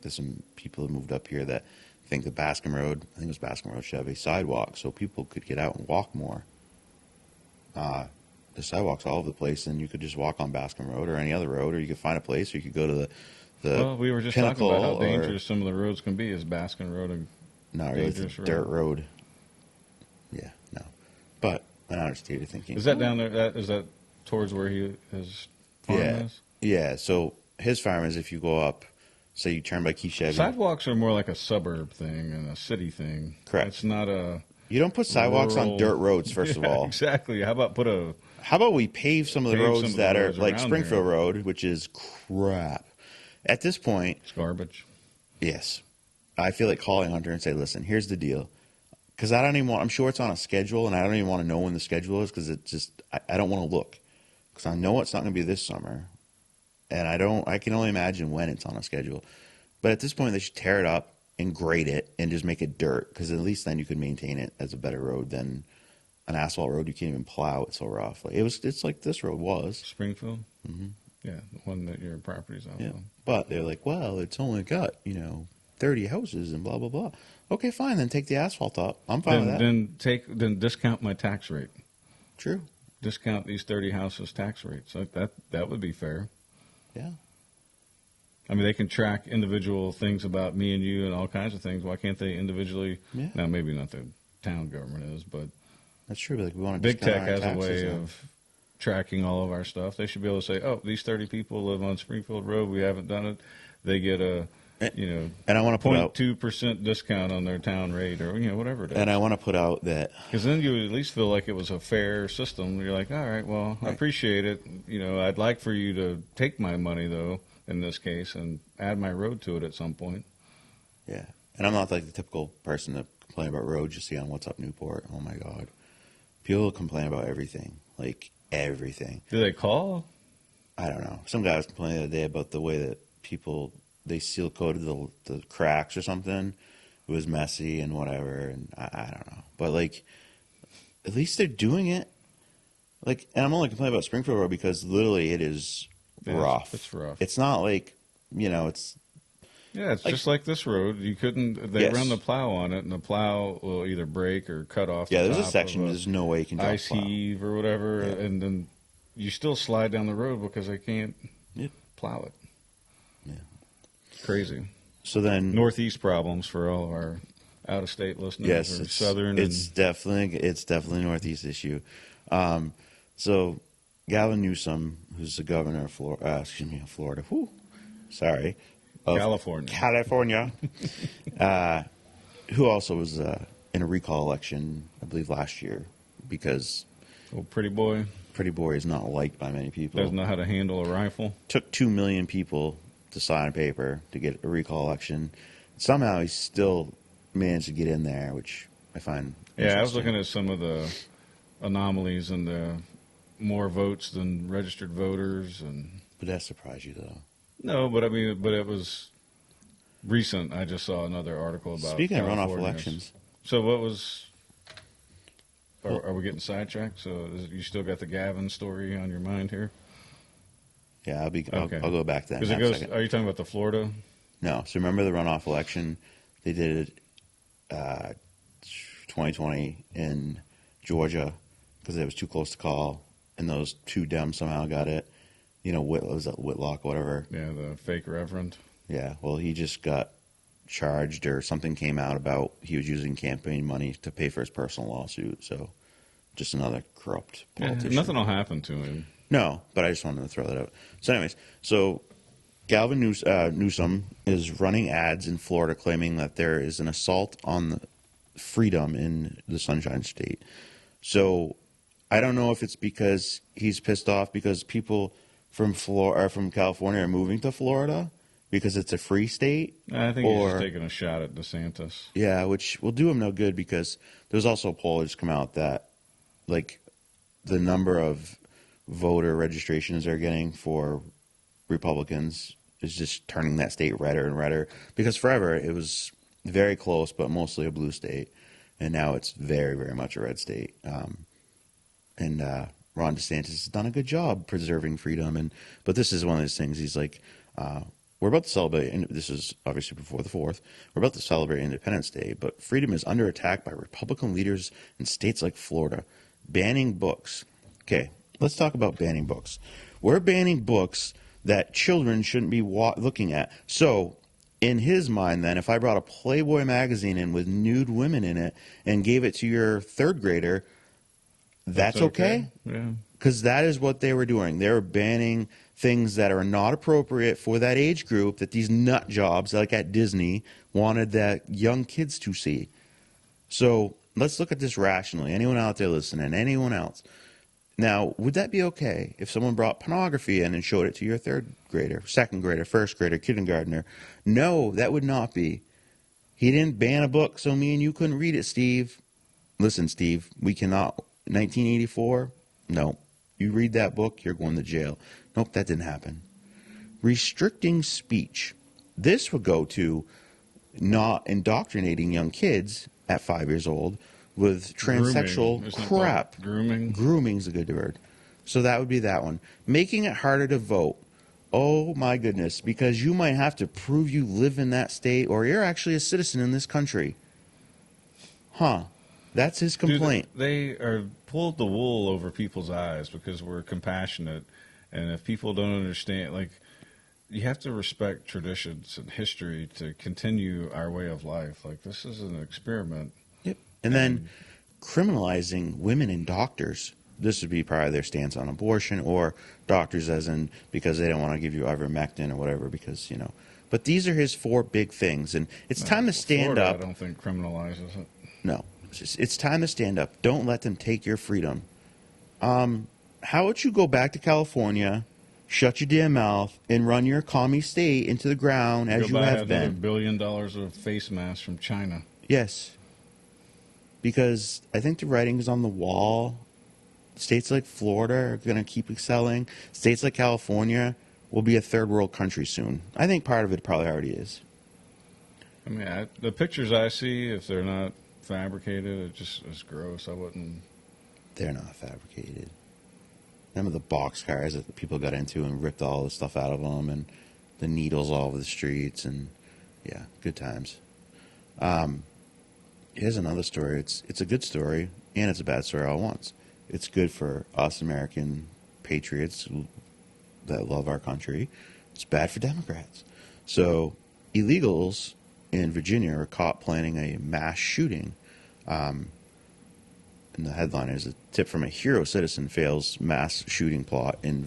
there's some people that moved up here that think the Bascom Road, I think it was Bascom Road, should have a sidewalk so people could get out and walk more. The sidewalks all over the place, and you could just walk on Bascom Road or any other road, or you could find a place, or you could go to the Well, we were just talking Pinnacle about how or- dangerous some of the roads can be. Is Baskin Road and Not really, it's a dangerous road. dirt road. Yeah, no. But I understand you're thinking. Is that down there? Is that towards where his farm Yeah. is? Yeah, so his farm is if you go up, say you turn by Key Chevy. Sidewalks are more like a suburb thing and a city thing. Correct. It's not a. You don't put sidewalks on rural- dirt roads, first of Yeah, all. exactly. How about put a How about we pave some of the Pave some roads of the that roads are like around Springfield there. Road, which is crap. At this point, it's garbage? yes, I feel like calling Hunter and say, listen, here's the deal. Because I don't even want, I'm sure it's on a schedule, and I don't even want to know when the schedule is because it just, I don't want to look. Because I know it's not going to be this summer. And I can only imagine when it's on a schedule. But at this point, they should tear it up and grade it and just make it dirt. Because at least then you could maintain it as a better road than an asphalt road. You can't even plow it so rough. Like it's like this road was. Springfield? Mm-hmm. Yeah, the one that your property's on. Yeah. But they're like, well, it's only got, 30 houses and blah, blah, blah. Okay, fine. Then take the asphalt up. I'm fine with that. Then discount my tax rate. True. Discount these 30 houses tax rates. Like that would be fair. Yeah. I mean, they can track individual things about me and you and all kinds of things. Why can't they individually? Yeah. Now, maybe not the town government is, but That's true. Like we want to big discount tech our has a taxes way now. of tracking all of our stuff. They should be able to say, "Oh, these 30 people live on Springfield Road. We haven't done it. They get a, And I want to put out 0.2% discount on their town rate, or whatever it is." and I want to put out that Because then you would at least feel like it was a fair system. You're like, all right, well, I Right. appreciate it. I'd like for you to take my money, though, in this case, and add my road to it at some point. yeah. And I'm not like the typical person that complain about roads you see on What's Up Newport. Oh my God. People complain about everything. Like everything. Do they call? I don't know. Some guy was complaining the other day about the way that people they seal coated the cracks or something. It was messy and whatever, and I don't know. But like, at least they're doing it. Like, and I'm only complaining about Springfield Road because literally it is Yeah, rough. it's rough. It's not like it's Yeah, it's Like- just like this road. You couldn't. They Yes. run the plow on it, and the plow will either break or cut off. yeah. the There's a top section. of There's no way you can drop ice plow. heave or whatever, Yeah. and then you still slide down the road because they can't Yep. plow it. Yeah. It's crazy. So then, Northeast problems for all of our out-of-state listeners. yes, or it's southern. It's definitely a Northeast issue. So Gavin Newsom, who's the governor of Florida. Whew, sorry, of California. who also was in a recall election, I believe last year, because Oh, pretty boy Pretty Boy is not liked by many people. doesn't know how to handle a rifle. Took 2 million people to sign a paper to get a recall election. Somehow he still managed to get in there, which I find Yeah, I was interesting. looking at some of the anomalies and the more votes than registered voters, and But that surprised you, though. no, but I mean, but it was recent. I just saw another article about Speaking of runoff California's. elections, So what was? Are we getting sidetracked? So you still got the Gavin story on your mind here? yeah, Okay. I'll go back to that in Because it a goes. second. Are you talking about the Florida? No, so remember the runoff election? They did it 2020 in Georgia because it was too close to call, and those two Dems somehow got it. Was that Whitlock, whatever? Yeah, the fake reverend. Yeah, well, he just got charged, or something came out about he was using campaign money to pay for his personal lawsuit. So, just another corrupt Yeah, politician. nothing will happen to him. No, but I just wanted to throw that out. So, anyways, Gavin Newsom is running ads in Florida claiming that there is an assault on the freedom in the Sunshine State. So, I don't know if it's because he's pissed off because people from Florida or from California are moving to Florida because it's a free state. I think he's Or just taking a shot at DeSantis. yeah, which will do him no good because there's also a poll that's come out that like the number of voter registrations they're getting for Republicans is just turning that state redder and redder because forever it was very close but mostly a blue state, and now it's very, very much a red state. And Ron DeSantis has done a good job preserving freedom, but this is one of those things. He's like, we're about to celebrate, and this is obviously before the 4th, we're about to celebrate Independence Day, but freedom is under attack by Republican leaders in states like Florida, banning books. Okay, let's talk about banning books. We're banning books that children shouldn't be looking at. So, in his mind, then, if I brought a Playboy magazine in with nude women in it and gave it to your third grader, that's okay? Yeah. Because that is what they were doing. They were banning things that are not appropriate for that age group that these nut jobs, like at Disney, wanted that young kids to see. So let's look at this rationally. Anyone out there listening, anyone else. Now, would that be okay if someone brought pornography in and showed it to your third grader, second grader, first grader, kindergartner? No, that would not be. He didn't ban a book so me and you couldn't read it, Steve. Listen, Steve, we cannot. 1984? No. You read that book, you're going to jail. Nope, that didn't happen. Restricting speech. This would go to not indoctrinating young kids at 5 years old with transsexual crap. Grooming. Grooming's a good word. So that would be that one. Making it harder to vote. Oh my goodness, because you might have to prove you live in that state or you're actually a citizen in this country. Huh. That's his complaint. Dude, they are pulled the wool over people's eyes because we're compassionate. And if people don't understand, like, you have to respect traditions and history to continue our way of life. Like, this is an experiment. Yep. And then criminalizing women and doctors. This would be probably their stance on abortion or doctors as in because they don't want to give you ivermectin or whatever because, you know. But these are his 4 big things. And it's time to stand Florida, up. I don't think criminalizes it. No. It's time to stand up. Don't let them take your freedom. How would you go back to California, shut your damn mouth, and run your commie state into the ground as you have been? $1 billion of face masks from China. Yes. Because I think the writing is on the wall. States like Florida are going to keep excelling. States like California will be a third world country soon. I think part of it probably already is. I mean, the pictures I see, if they're not fabricated, it's gross. I wouldn't. They're not fabricated. Remember the box cars that people got into and ripped all the stuff out of them, and the needles all over the streets, and yeah, good times. Here's another story. It's a good story and it's a bad story all at once. It's good for us American patriots that love our country. It's bad for Democrats. So illegals in Virginia are caught planning a mass shooting. And the headline is a tip from a hero citizen fails mass shooting plot in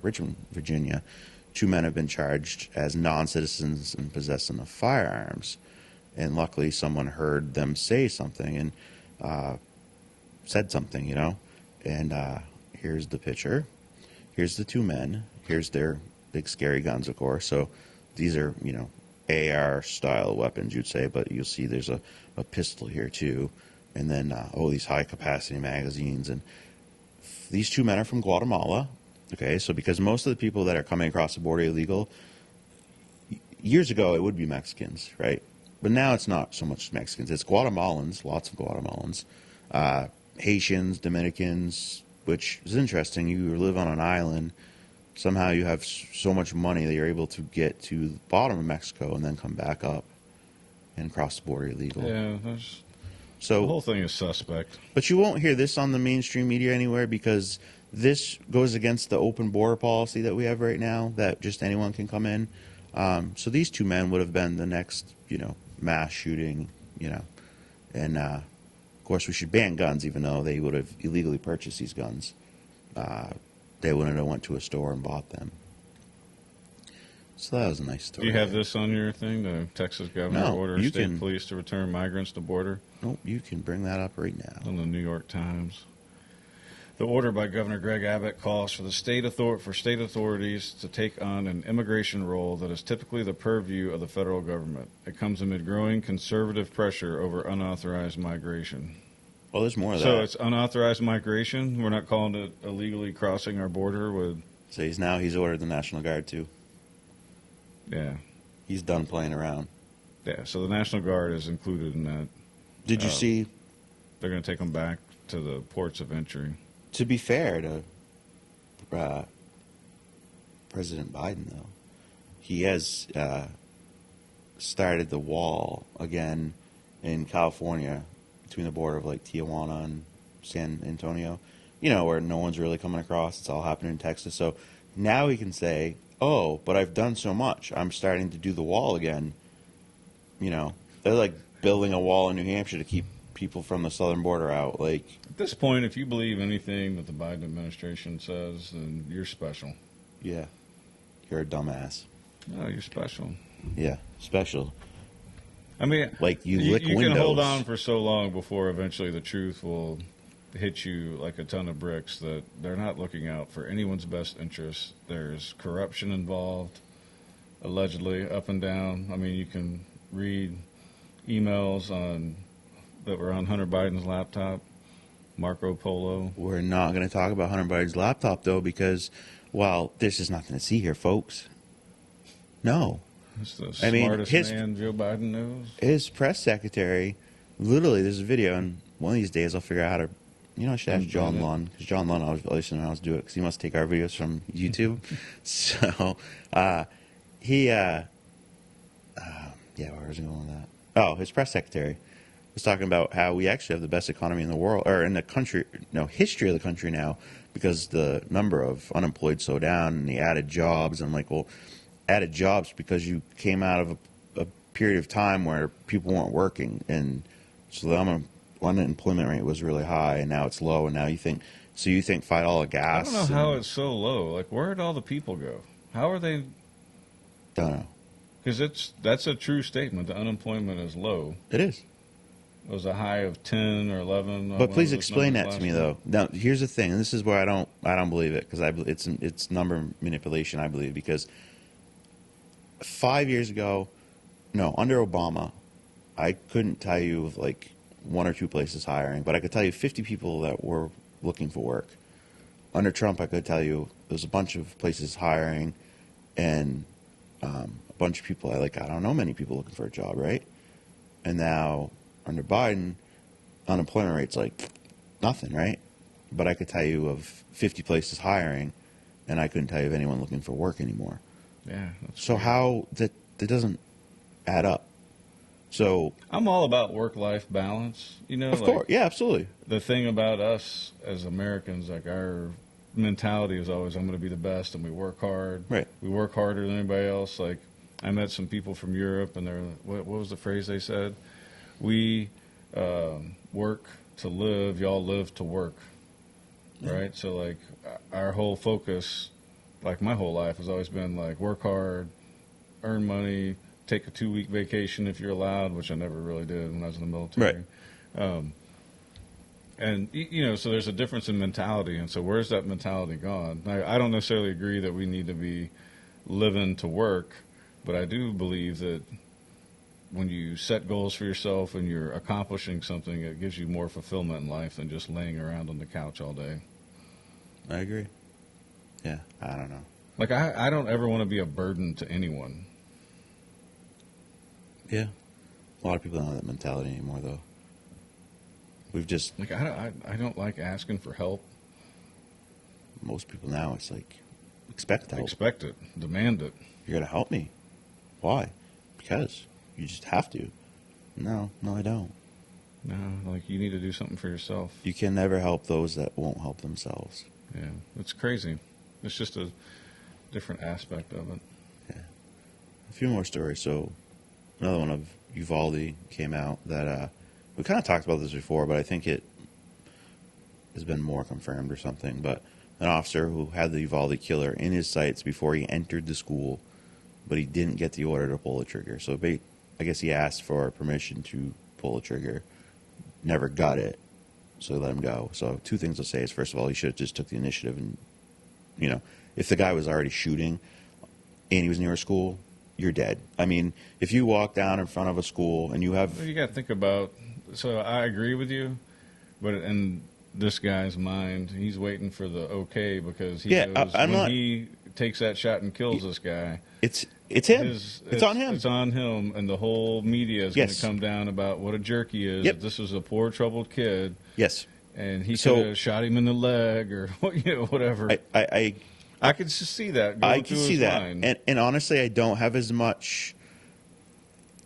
Richmond, Virginia. 2 men have been charged as non-citizens in possession of firearms. And luckily someone heard them say something and said something, you know. And here's the picture. Here's the 2 men. Here's their big scary guns, of course. So these are, you know, AR-style weapons, you'd say, but you'll see there's a pistol here, too. And then, these high-capacity magazines. And these 2 men are from Guatemala, okay? So because most of the people that are coming across the border illegal, years ago it would be Mexicans, right? But now it's not so much Mexicans. It's Guatemalans, lots of Guatemalans, Haitians, Dominicans, which is interesting. You live on an island. Somehow you have so much money that you're able to get to the bottom of Mexico and then come back up and cross the border illegal. Yeah, so the whole thing is suspect. But you won't hear this on the mainstream media anywhere because this goes against the open border policy that we have right now, that just anyone can come in. So these 2 men would have been the next, you know, mass shooting, you know. And, of course, we should ban guns, even though they would have illegally purchased these guns. They wouldn't have went to a store and bought them. So that was a nice story. Do you have this on your thing? The Texas governor orders state police to return migrants to border? Nope, you can bring that up right now. On the New York Times. The order by Governor Greg Abbott calls for state authorities to take on an immigration role that is typically the purview of the federal government. It comes amid growing conservative pressure over unauthorized migration. Well, there's more of that. So it's unauthorized migration. We're not calling it illegally crossing our border with. So he's ordered the National Guard too. Yeah. He's done playing around. Yeah. So the National Guard is included in that. Did you see? They're going to take them back to the ports of entry. To be fair to President Biden, though, he has started the wall again in California between the border of like Tijuana and San Antonio, where no one's really coming across. It's all happening in Texas. So now he can say, oh, but I've done so much. I'm starting to do the wall again. They're like building a wall in New Hampshire to keep people from the southern border out. Like, at this point, if you believe anything that the Biden administration says, then you're special. yeah, you're a dumbass. No, you're special. Yeah, special. I mean, Like you lick you windows. can hold on for so long before eventually the truth will hit you like a ton of bricks that they're not looking out for anyone's best interests. There's corruption involved, allegedly, up and down. I mean, you can read emails that were on Hunter Biden's laptop, Marco Polo. We're not going to talk about Hunter Biden's laptop, though, because, well, there's just nothing to see here, folks. No. It's the I mean, smartest man Joe Biden knows. His press secretary, literally, there's a video, and one of these days I'll figure out how to, I should ask John Lund, because John Lund always knows how to do it, because he must take our videos from YouTube. So, where was I going with that? Oh, his press secretary was talking about how we actually have the best economy in the world, or in the country, history of the country now, because the number of unemployed so down and the added jobs. I'm like, well, added jobs because you came out of a period of time where people weren't working, and so the unemployment rate was really high, and now it's low, and now you think fight all the gas. I don't know how it's so low. Like, where did all the people go? How are they? Don't know. Because that's a true statement. The unemployment is low. It is. It was a high of 10 or 11. But please explain that to me, though. Now, here's the thing, and this is where I don't believe it, because it's number manipulation, I believe, because 5 years ago, under Obama, I couldn't tell you of like one or two places hiring, but I could tell you 50 people that were looking for work. Under Trump, I could tell you there's a bunch of places hiring, and a bunch of people. I don't know many people looking for a job, right? And now under Biden, unemployment rate's like nothing, right? But I could tell you of 50 places hiring, and I couldn't tell you of anyone looking for work anymore. Yeah. So how that doesn't add up. So I'm all about work-life balance. Of course, yeah, absolutely. The thing about us as Americans, like our mentality is always, I'm going to be the best, and we work hard. Right. We work harder than anybody else. Like, I met some people from Europe, and they're, what was the phrase they said? We work to live, y'all live to work. Right? So, like, our whole focus, like my whole life, has always been, like, work hard, earn money, take a 2-week vacation if you're allowed, which I never really did when I was in the military. Right. And, so there's a difference in mentality. And so where's that mentality gone? I don't necessarily agree that we need to be living to work, but I do believe that when you set goals for yourself and you're accomplishing something, it gives you more fulfillment in life than just laying around on the couch all day. I agree. Yeah, I don't know. Like, I don't ever want to be a burden to anyone. Yeah. A lot of people don't have that mentality anymore, though. We've just... Like, I don't like asking for help. Most people now, it's like, expect help. Expect it. Demand it. You're going to help me. Why? Because you just have to. No, I don't. No, like, you need to do something for yourself. You can never help those that won't help themselves. Yeah, it's crazy. It's just a different aspect of it. Yeah. A few more stories. So, another one of Uvalde came out that we kind of talked about this before, but I think it has been more confirmed or something. But an officer who had the Uvalde killer in his sights before he entered the school, but he didn't get the order to pull the trigger. So I guess he asked for permission to pull the trigger, never got it. so they let him go. So two things I'll say is, first of all, he should have just took the initiative, and if the guy was already shooting and he was near a school, you're dead. I mean, if you walk down in front of a school and you have... Well, you got to think about, so I agree with you, but in this guy's mind, he's waiting for the okay, because he knows he takes that shot and kills this guy. It's him. It's on him. It's on him, and the whole media is going to come down about what a jerk he is. Yep. This was a poor, troubled kid. Yes. And he could have shot him in the leg or whatever. I could see that. I can see that. Mind. And honestly, I don't have as much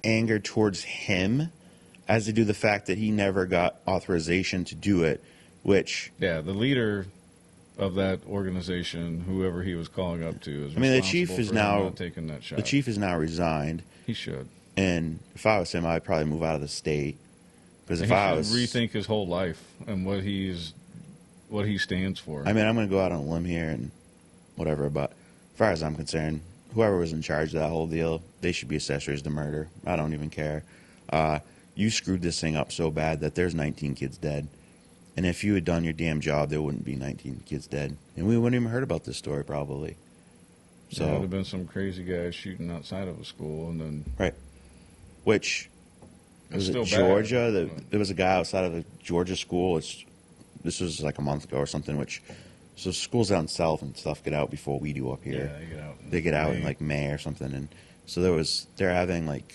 anger towards him as I do the fact that he never got authorization to do it, which... Yeah, the leader of that organization, whoever he was calling up to, is the chief is now not taking that shot. The chief is now resigned. He should. And if I was him, I'd probably move out of the state. Because if he I should was... rethink his whole life and what he stands for. I mean, I'm going to go out on a limb here and whatever, but as far as I'm concerned, whoever was in charge of that whole deal, they should be accessories to murder. I don't even care. You screwed this thing up so bad that there's 19 kids dead. And if you had done your damn job, there wouldn't be 19 kids dead. And we wouldn't even heard about this story, probably. So there would have been some crazy guys shooting outside of a school, and then... Right. Which... Was it Georgia? There was a guy outside of a Georgia school. This was like a month ago or something, so schools down south and stuff get out before we do up here. Yeah, they get out. They get out in like May or something. And so they're having like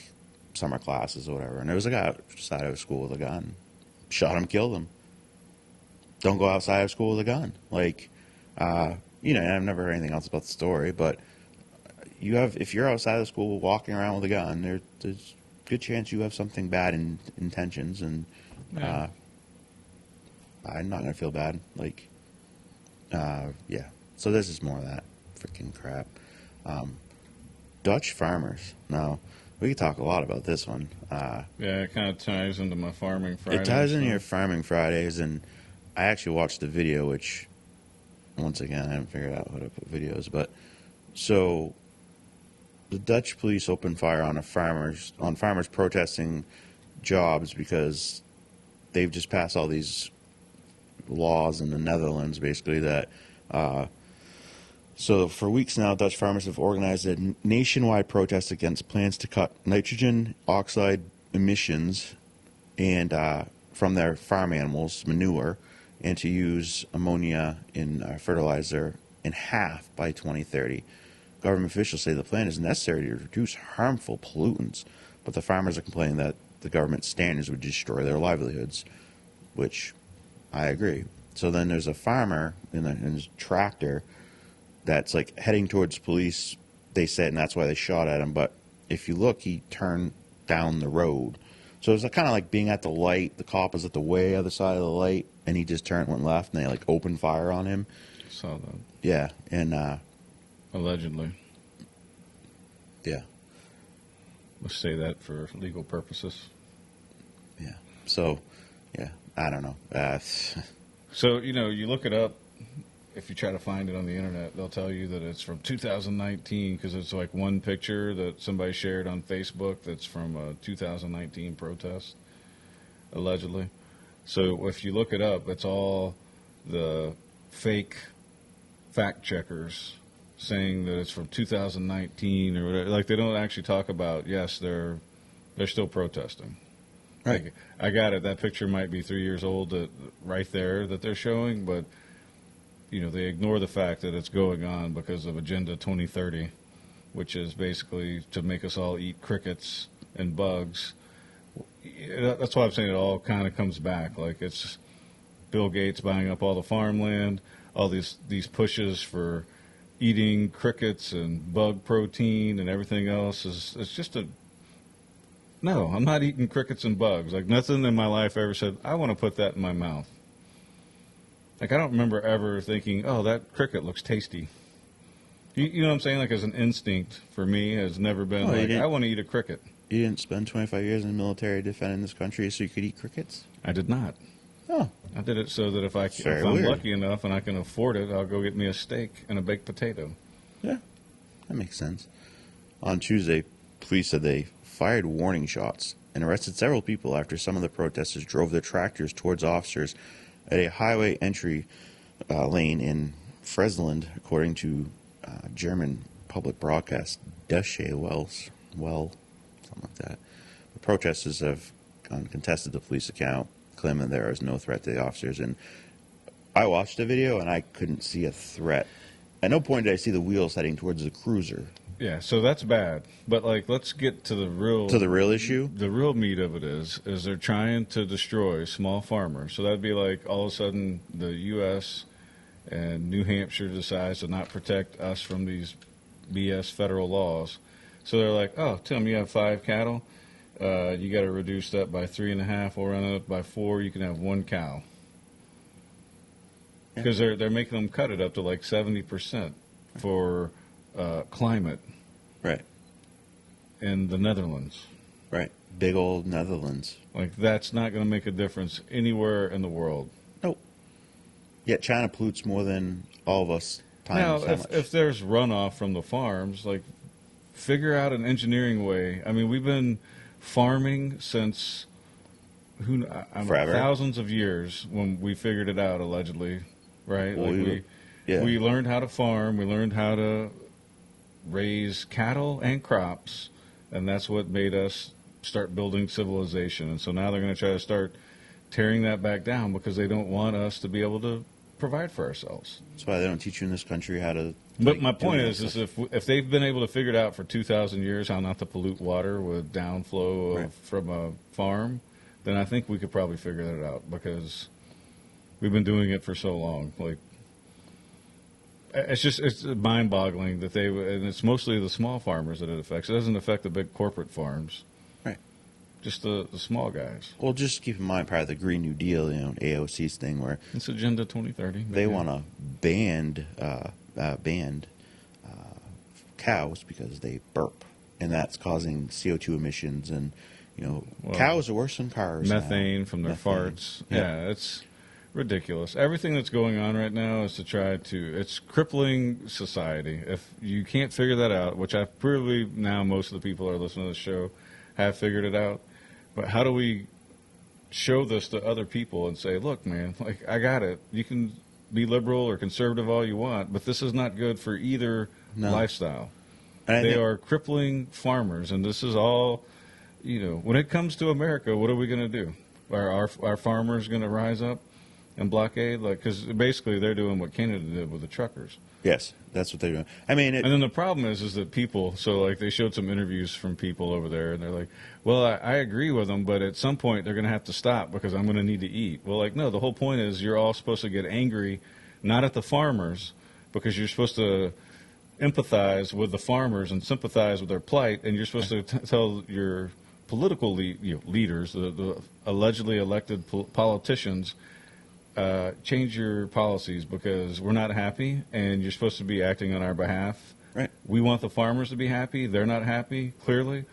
summer classes or whatever. And there was a guy outside of a school with a gun. Shot him, killed him. Don't go outside of school with a gun. Like, I've never heard anything else about the story, but if you're outside of school walking around with a gun, there's good chance you have something bad in intentions, and I'm not going to feel bad. Like, yeah. So this is more of that freaking crap. Dutch farmers. Now, we could talk a lot about this one. Yeah, it kind of ties into my farming Fridays. It ties into your farming Fridays, and I actually watched the video, which, once again, I haven't figured out how to put videos, but so... The Dutch police opened fire on farmers protesting jobs because they've just passed all these laws in the Netherlands, basically, that so for weeks now, Dutch farmers have organized a nationwide protest against plans to cut nitrogen oxide emissions and from their farm animals' manure, and to use ammonia in fertilizer in half by 2030. Government officials say the plan is necessary to reduce harmful pollutants, but the farmers are complaining that the government standards would destroy their livelihoods, which I agree. So then there's a farmer in his tractor that's like heading towards police, they said, and that's why they shot at him. But if you look, he turned down the road. So it was kind of like being at the light. The cop was at the way other side of the light, and he just went left, and they like opened fire on him. Saw that. Yeah, and... allegedly. Yeah. Let's say that for legal purposes. Yeah. So, yeah, I don't know. So, you look it up. If you try to find it on the internet, they'll tell you that it's from 2019 because it's like one picture that somebody shared on Facebook that's from a 2019 protest, allegedly. So if you look it up, it's all the fake fact checkers saying that it's from 2019 or whatever. Like, they don't actually talk about, yes, they're still protesting. Right. Like, I got it. That picture might be 3 years old right there that they're showing, but, they ignore the fact that it's going on because of Agenda 2030, which is basically to make us all eat crickets and bugs. That's why I'm saying it all kind of comes back. Like, it's Bill Gates buying up all the farmland, all these pushes for eating crickets and bug protein and everything else it's just no, I'm not eating crickets and bugs. Like, nothing in my life ever said, I want to put that in my mouth. Like, I don't remember ever thinking, oh, that cricket looks tasty. You know what I'm saying? Like, as an instinct for me has never been I want to eat a cricket. You didn't spend 25 years in the military defending this country so you could eat crickets? I did not. Oh. I did it so that if I'm lucky enough and I can afford it, I'll go get me a steak and a baked potato. Yeah, that makes sense. On Tuesday, police said they fired warning shots and arrested several people after some of the protesters drove their tractors towards officers at a highway entry lane in Friesland, according to German public broadcast Deutsche Welle, something like that. The protesters have contested the police account, claiming there is no threat to the officers. And I watched the video, and I couldn't see a threat. At no point did I see the wheels heading towards the cruiser. Yeah, so that's bad. But like, let's get to the real issue. The real meat of it is they're trying to destroy small farmers. So that'd be like all of a sudden the U.S. and New Hampshire decides to not protect us from these BS federal laws. So they're like, oh, Tim, you have 5 cattle. You got to reduce that by 3.5. We'll run it up by 4. You can have 1 cow. Because they're making them cut it up to like 70% for climate. Right. In the Netherlands. Right. Big old Netherlands. Like, that's not going to make a difference anywhere in the world. Nope. Yet China pollutes more than all of us times. Now, if there's runoff from the farms, like, figure out an engineering way. I mean, we've been farming since forever. Thousands of years when we figured it out, allegedly, right? Well, like we learned how to farm. We learned how to raise cattle and crops, and that's what made us start building civilization. And so now they're going to try to start tearing that back down because they don't want us to be able to provide for ourselves. That's why they don't teach you in this country how to. But my point is if they've been able to figure it out for 2,000 years how not to pollute water with downflow from a farm, then I think we could probably figure that out because we've been doing it for so long. Like, it's mind-boggling that and it's mostly the small farmers that it affects. It doesn't affect the big corporate farms. Right. Just the small guys. Well, just keep in mind, part of the Green New Deal, AOC's thing, where it's Agenda 2030. They want to ban cows because they burp, and that's causing CO2 emissions. And cows are worse than cars. Methane from their farts. Yeah, it's ridiculous. Everything that's going on right now is to try to, it's crippling society. If you can't figure that out, which I probably now most of the people who are listening to the show have figured it out, but how do we show this to other people and say, look, man, like, I got it. You can be liberal or conservative all you want, but this is not good for either lifestyle. They are crippling farmers, and this is all, when it comes to America, what are we going to do? Are our farmers going to rise up and blockade? Like, because basically they're doing what Canada did with the truckers. Yes, that's what they're doing. I mean, and then the problem is that people. So, like, they showed some interviews from people over there, and they're like, "Well, I agree with them, but at some point they're going to have to stop because I'm going to need to eat." Well, like, no, the whole point is you're all supposed to get angry, not at the farmers, because you're supposed to empathize with the farmers and sympathize with their plight, and you're supposed to tell your political leaders, the allegedly elected politicians, change your policies because we're not happy, and you're supposed to be acting on our behalf. Right. We want the farmers to be happy. They're not happy, clearly.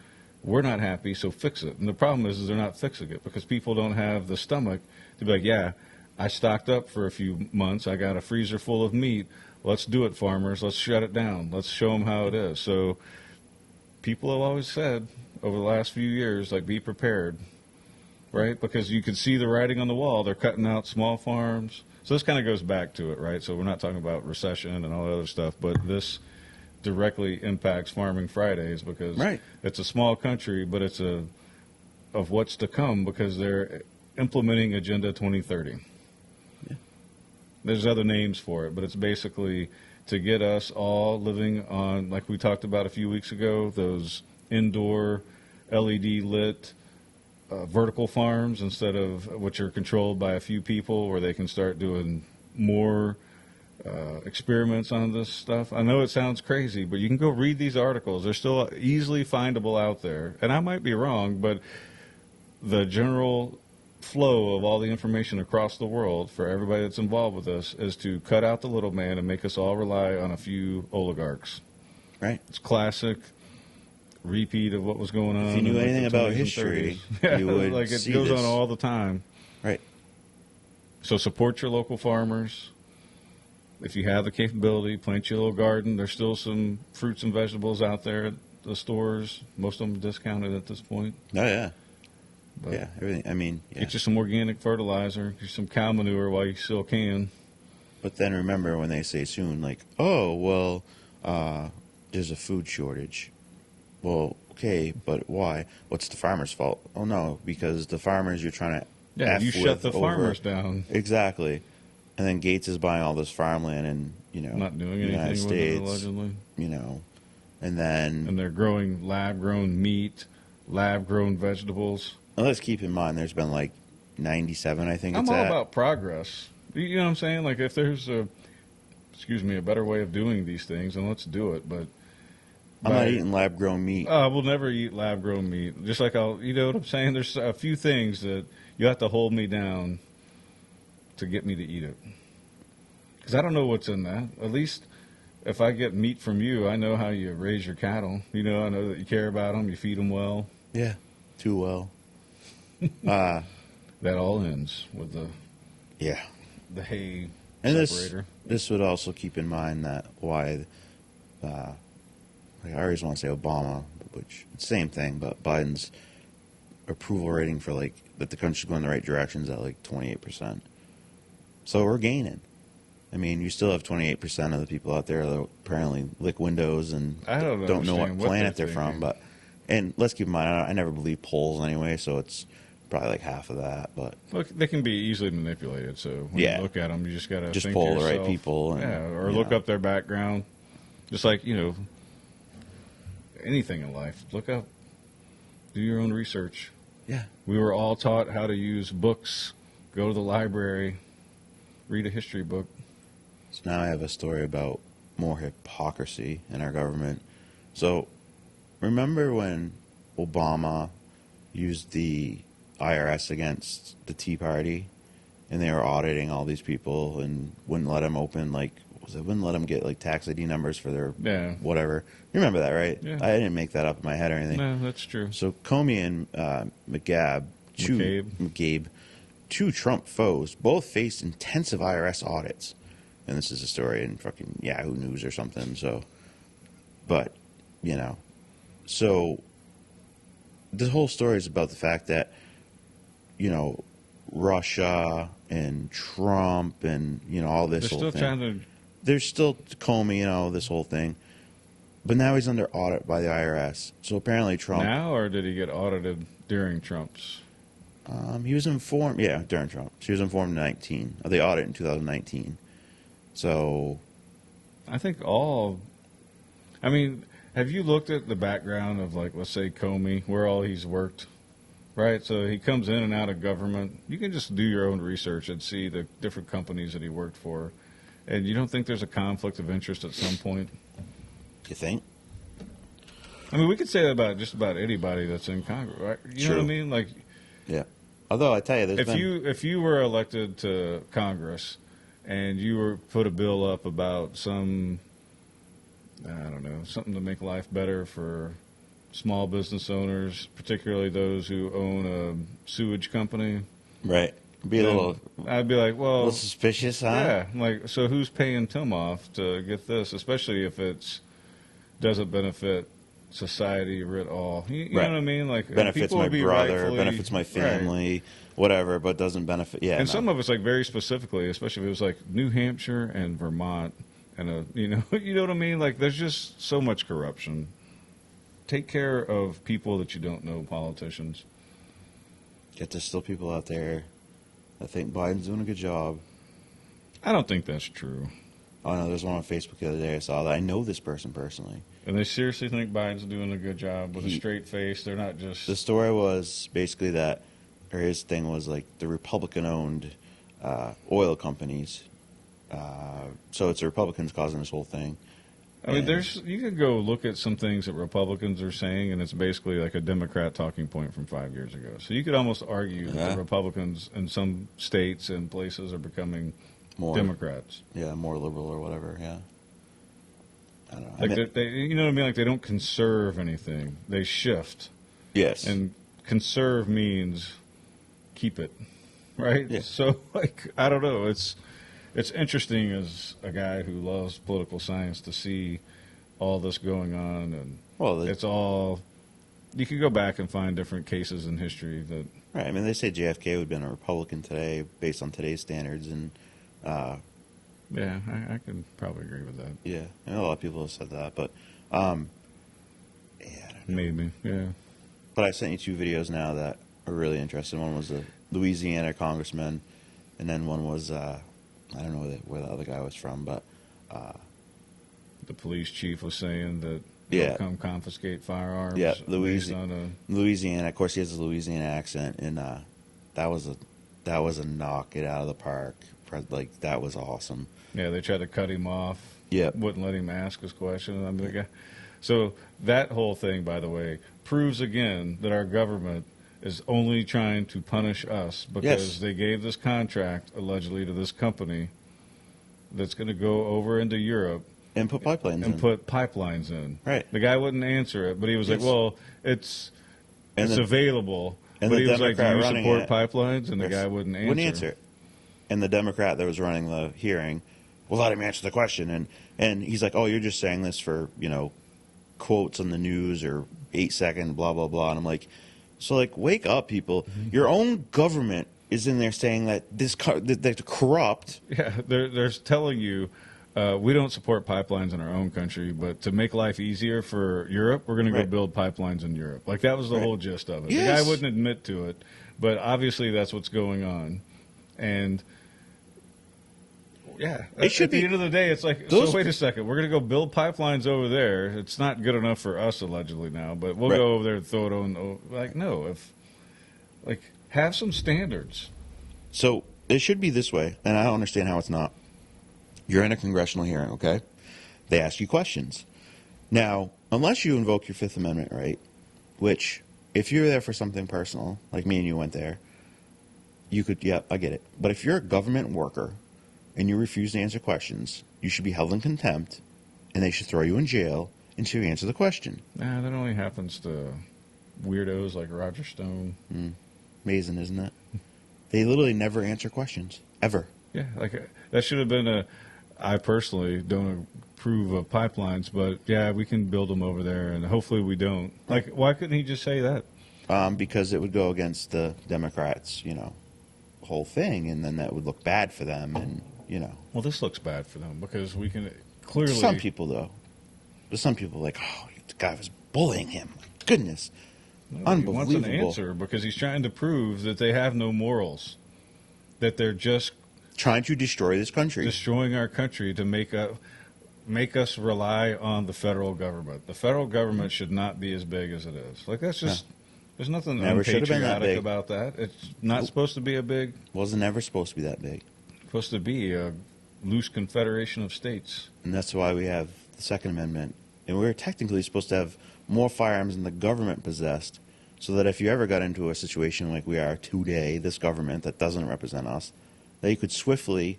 We're not happy, so fix it. And the problem is they're not fixing it because people don't have the stomach to be like, yeah, I stocked up for a few months. I got a freezer full of meat. Let's do it, farmers. Let's shut it down. Let's show them how it is. So people have always said over the last few years, like, be prepared. Right, because you can see the writing on the wall. They're cutting out small farms. So this kind of goes back to it, right? So we're not talking about recession and all that other stuff, but this directly impacts Farming Fridays because it's a small country, but it's of what's to come because they're implementing Agenda 2030. Yeah. There's other names for it, but it's basically to get us all living on, like we talked about a few weeks ago, those indoor LED lit vertical farms instead of which are controlled by a few people where they can start doing more experiments on this stuff. I know it sounds crazy, but you can go read these articles. They're still easily findable out there. And I might be wrong, but the general flow of all the information across the world for everybody that's involved with this is to cut out the little man and make us all rely on a few oligarchs. Right. It's classic repeat of what was going on. If you knew anything about history, you would like, it see goes this on all the time. Right. So support your local farmers. If you have the capability, plant your little garden. There's still some fruits and vegetables out there at the stores. Most of them discounted at this point. Oh, yeah. But Yeah, everything. I mean, yeah. get you some organic fertilizer, get you some cow manure while you still can. But then remember when they say soon, like, oh, well, there's a food shortage. Well, okay, but why? What's the farmer's fault? Oh, no, because the farmers you're trying to Yeah, F you shut with the over. farmers down. Exactly. And then Gates is buying all this farmland in, Not doing the United anything with it, States, allegedly. And then, And they're growing lab-grown meat, lab-grown vegetables. and let's keep in mind, there's been like 97, I think I'm it's all at. about progress. You know what I'm saying? Like, if there's a better way of doing these things, then let's do it. But I'm not eating lab-grown meat. we'll never eat lab-grown meat. Just like you know what I'm saying? There's a few things that you have to hold me down to get me to eat it. Because I don't know what's in that. At least if I get meat from you, I know how you raise your cattle. I know that you care about them, you feed them well. Yeah, too well. That all ends with Yeah. the hay And separator. this would also keep in mind that why, I always want to say Obama, which it's the same thing, but Biden's approval rating for that the country's going in the right direction is at 28%. So we're gaining. I mean, you still have 28% of the people out there that apparently lick windows and I don't know what understand what planet they're they're from. thinking. But and let's keep in mind, I never believe polls anyway, so it's probably like half of that. But Look, they can be easily manipulated. So when Yeah. you look at them, you just got to Just think poll to the right yourself, people and, yeah, or you look know. up their background. Just like anything in life, look up, do your own research. yeah, We were all taught how to use books. Go to the library, read a history book. so now I have a story about more hypocrisy in our government. So remember when Obama used the IRS against the Tea Party, and they were auditing all these people and wouldn't let them open wouldn't let them get tax ID numbers for their Yeah. whatever. You remember that, right? Yeah. I didn't make that up in my head or anything. No, that's true. So Comey and McCabe, two Trump foes, both faced intensive IRS audits. And this is a story in fucking Yahoo News or something. So, but, so the whole story is about the fact that, Russia and Trump and, all this They're whole still thing. trying to. There's still Comey, this whole thing. But now he's under audit by the IRS. So apparently Trump. Now, or did he get audited during Trump's? He was informed, during Trump. She was informed in 19 of the audit in 2019. So, I think all. I mean, have you looked at the background of, let's say, Comey, where all he's worked? Right? So he comes in and out of government. You can just do your own research and see the different companies that he worked for. And you don't think there's a conflict of interest at some point? you think? I mean, we could say that about just about anybody that's in Congress, right? You know what I True. mean? Yeah. Although I tell you, there's If you were elected to Congress and you were put a bill up about something to make life better for small business owners, particularly those who own a sewage company, right. Be a little I'd be like, well, suspicious, huh? yeah, so who's paying Tim off to get this, especially if it doesn't benefit society writ all. You Right. know what I mean? Benefits people my would be brother, rightfully- benefits my right. family, whatever, but doesn't benefit. Yeah. And no. some of it's very specifically, especially if it was New Hampshire and Vermont, and you know what I mean. There's just so much corruption. Take care of people that you don't know, politicians. Yet there's still people out there that think Biden's doing a good job. I don't think that's true. Oh no, there's one on Facebook the other day I saw that. I know this person personally. And they seriously think Biden's doing a good job with a He- straight face. They're not just. The story was basically that, or his thing was the Republican-owned oil companies. So it's the Republicans causing this whole thing. I mean, And- you can go look at some things that Republicans are saying, and it's basically like a Democrat talking point from 5 years ago. So you could almost argue that Yeah. the Republicans in some states and places are becoming more Democrats. Yeah, more liberal or whatever. Yeah. I don't know. I Like mean, they, you know what I mean? Like they don't conserve anything; they shift. yes. And conserve means keep it, right? Yeah. So, I don't know. It's interesting as a guy who loves political science to see all this going on, and well, it's all. You could go back and find different cases in history that Right. I mean, they say JFK would have been a Republican today based on today's standards, and Yeah, I can probably agree with that. yeah, I know a lot of people have said that, but yeah, I don't know. Maybe, yeah. But I sent you two videos now that are really interesting. One was the Louisiana congressman, and then one was I don't know where the other guy was from, but The police chief was saying that Yeah. they'll come confiscate firearms. Yeah, based on a Louisiana. Of course, he has a Louisiana accent, and that was a knock it out of the park. Like that was awesome. Yeah, they tried to cut him off. Yep. Wouldn't let him ask his question. I mean, so that whole thing, by the way, proves again that our government is only trying to punish us because Yes. they gave this contract allegedly to this company that's going to go over into Europe And put pipelines and in. put pipelines in. Right. The guy wouldn't answer it, but he was Yes. like, "Well, it's And the- available." and But the he was like, "Do Democrat you running support it- pipelines?" And the Yes. guy wouldn't answer. Wouldn't answer it. And the Democrat that was running the hearing, well, let him answer the question. And he's like, oh, you're just saying this for, quotes on the news or 8-second, blah, blah, blah. And I'm like, so, like, wake up, people. Mm-hmm. Your own government is in there saying that that's corrupt. Yeah, they're telling you we don't support pipelines in our own country, but to make life easier for Europe, we're going to go Right. build pipelines in Europe. Like that was the Right. whole gist of it. Yes. The guy wouldn't admit to it, but obviously that's what's going on. And yeah, It should at be- the end of the day, it's like, those- so wait a second, we're going to go build pipelines over there. It's not good enough for us allegedly now, but we'll Right. go over there and throw it on. Like no, have some standards. So it should be this way, and I don't understand how it's not. You're in a congressional hearing, okay? They ask you questions. Now, unless you invoke your Fifth Amendment right, which, if you're there for something personal, like me and you went there, you could, yeah, I get it. But if you're a government worker and you refuse to answer questions, you should be held in contempt, and they should throw you in jail until you answer the question. Nah, that only happens to weirdos like Roger Stone. Amazing, isn't it? They literally never answer questions, ever. Yeah, that should have been I personally don't approve of pipelines, but yeah, we can build them over there, and hopefully we don't. Like, why couldn't he just say that? Because it would go against the Democrats, whole thing, and then that would look bad for them, and Well, this looks bad for them because we can clearly. Some people though, there's some people like, oh, the guy was bullying him. My goodness, He unbelievable. wants an answer because he's trying to prove that they have no morals, that they're just Trying to destroy this country. destroying our country to make us rely on the federal government. The federal government should not be as big as it is. Like that's just there's nothing Never should have been that unpatriotic big. about that. It's not supposed to be a big. Wasn't ever supposed to be that big, Supposed to be a loose confederation of states. and that's why we have the Second Amendment. And we're technically supposed to have more firearms than the government possessed, so that if you ever got into a situation like we are today, this government that doesn't represent us, that you could swiftly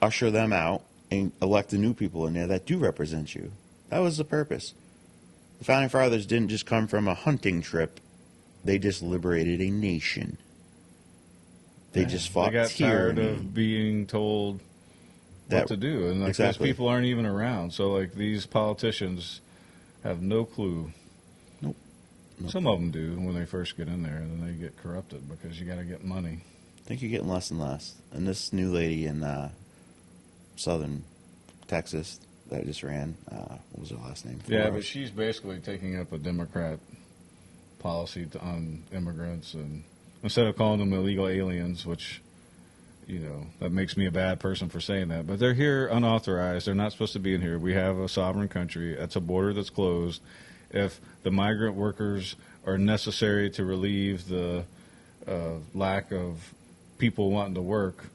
usher them out and elect the new people in there that do represent you. That was the purpose. The Founding Fathers didn't just come from a hunting trip. They just liberated a nation. They just fought They got tired tyranny. of being told That- what to do, and like exactly. those people aren't even around. So like these politicians have no clue. Nope. Some of them do when they first get in there, and then they get corrupted because you got to get money. I think you're getting less and less. And this new lady in southern Texas that just ran, what was her last name? Yeah, For but us? she's basically taking up a Democrat policy on immigrants, and instead of calling them illegal aliens, which, that makes me a bad person for saying that, but they're here unauthorized. They're not supposed to be in here. We have a sovereign country. It's a border that's closed. If the migrant workers are necessary to relieve the lack of people wanting to work,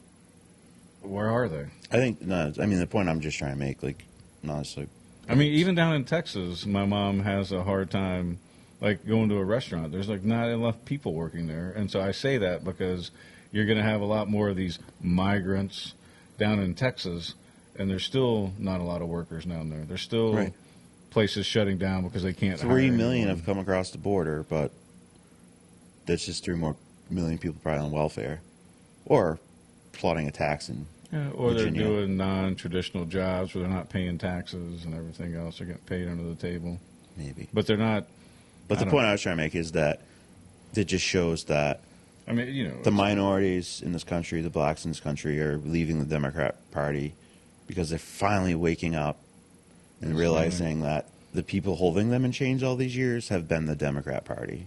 where are they? I think, no, I mean, the point I'm just trying to make, like, honestly. I mean, even down in Texas, my mom has a hard time, like, going to a restaurant. There's, like, not enough people working there. And so I say that because you're going to have a lot more of these migrants down in Texas, and there's still not a lot of workers down there. There's still Right. places shutting down because they can't 3 hire million anyone. have come across the border, but that's just 3 more million people probably on welfare. Or plotting a tax in Yeah, or Virginia. they're doing non-traditional jobs where they're not paying taxes and everything else. They're getting paid under the table. maybe. But they're not. But I the don't point know. I was trying to make is that it just shows that I mean, you know, the minorities in this country, the blacks in this country, are leaving the Democrat Party because they're finally waking up and realizing that the people holding them in chains all these years have been the Democrat Party.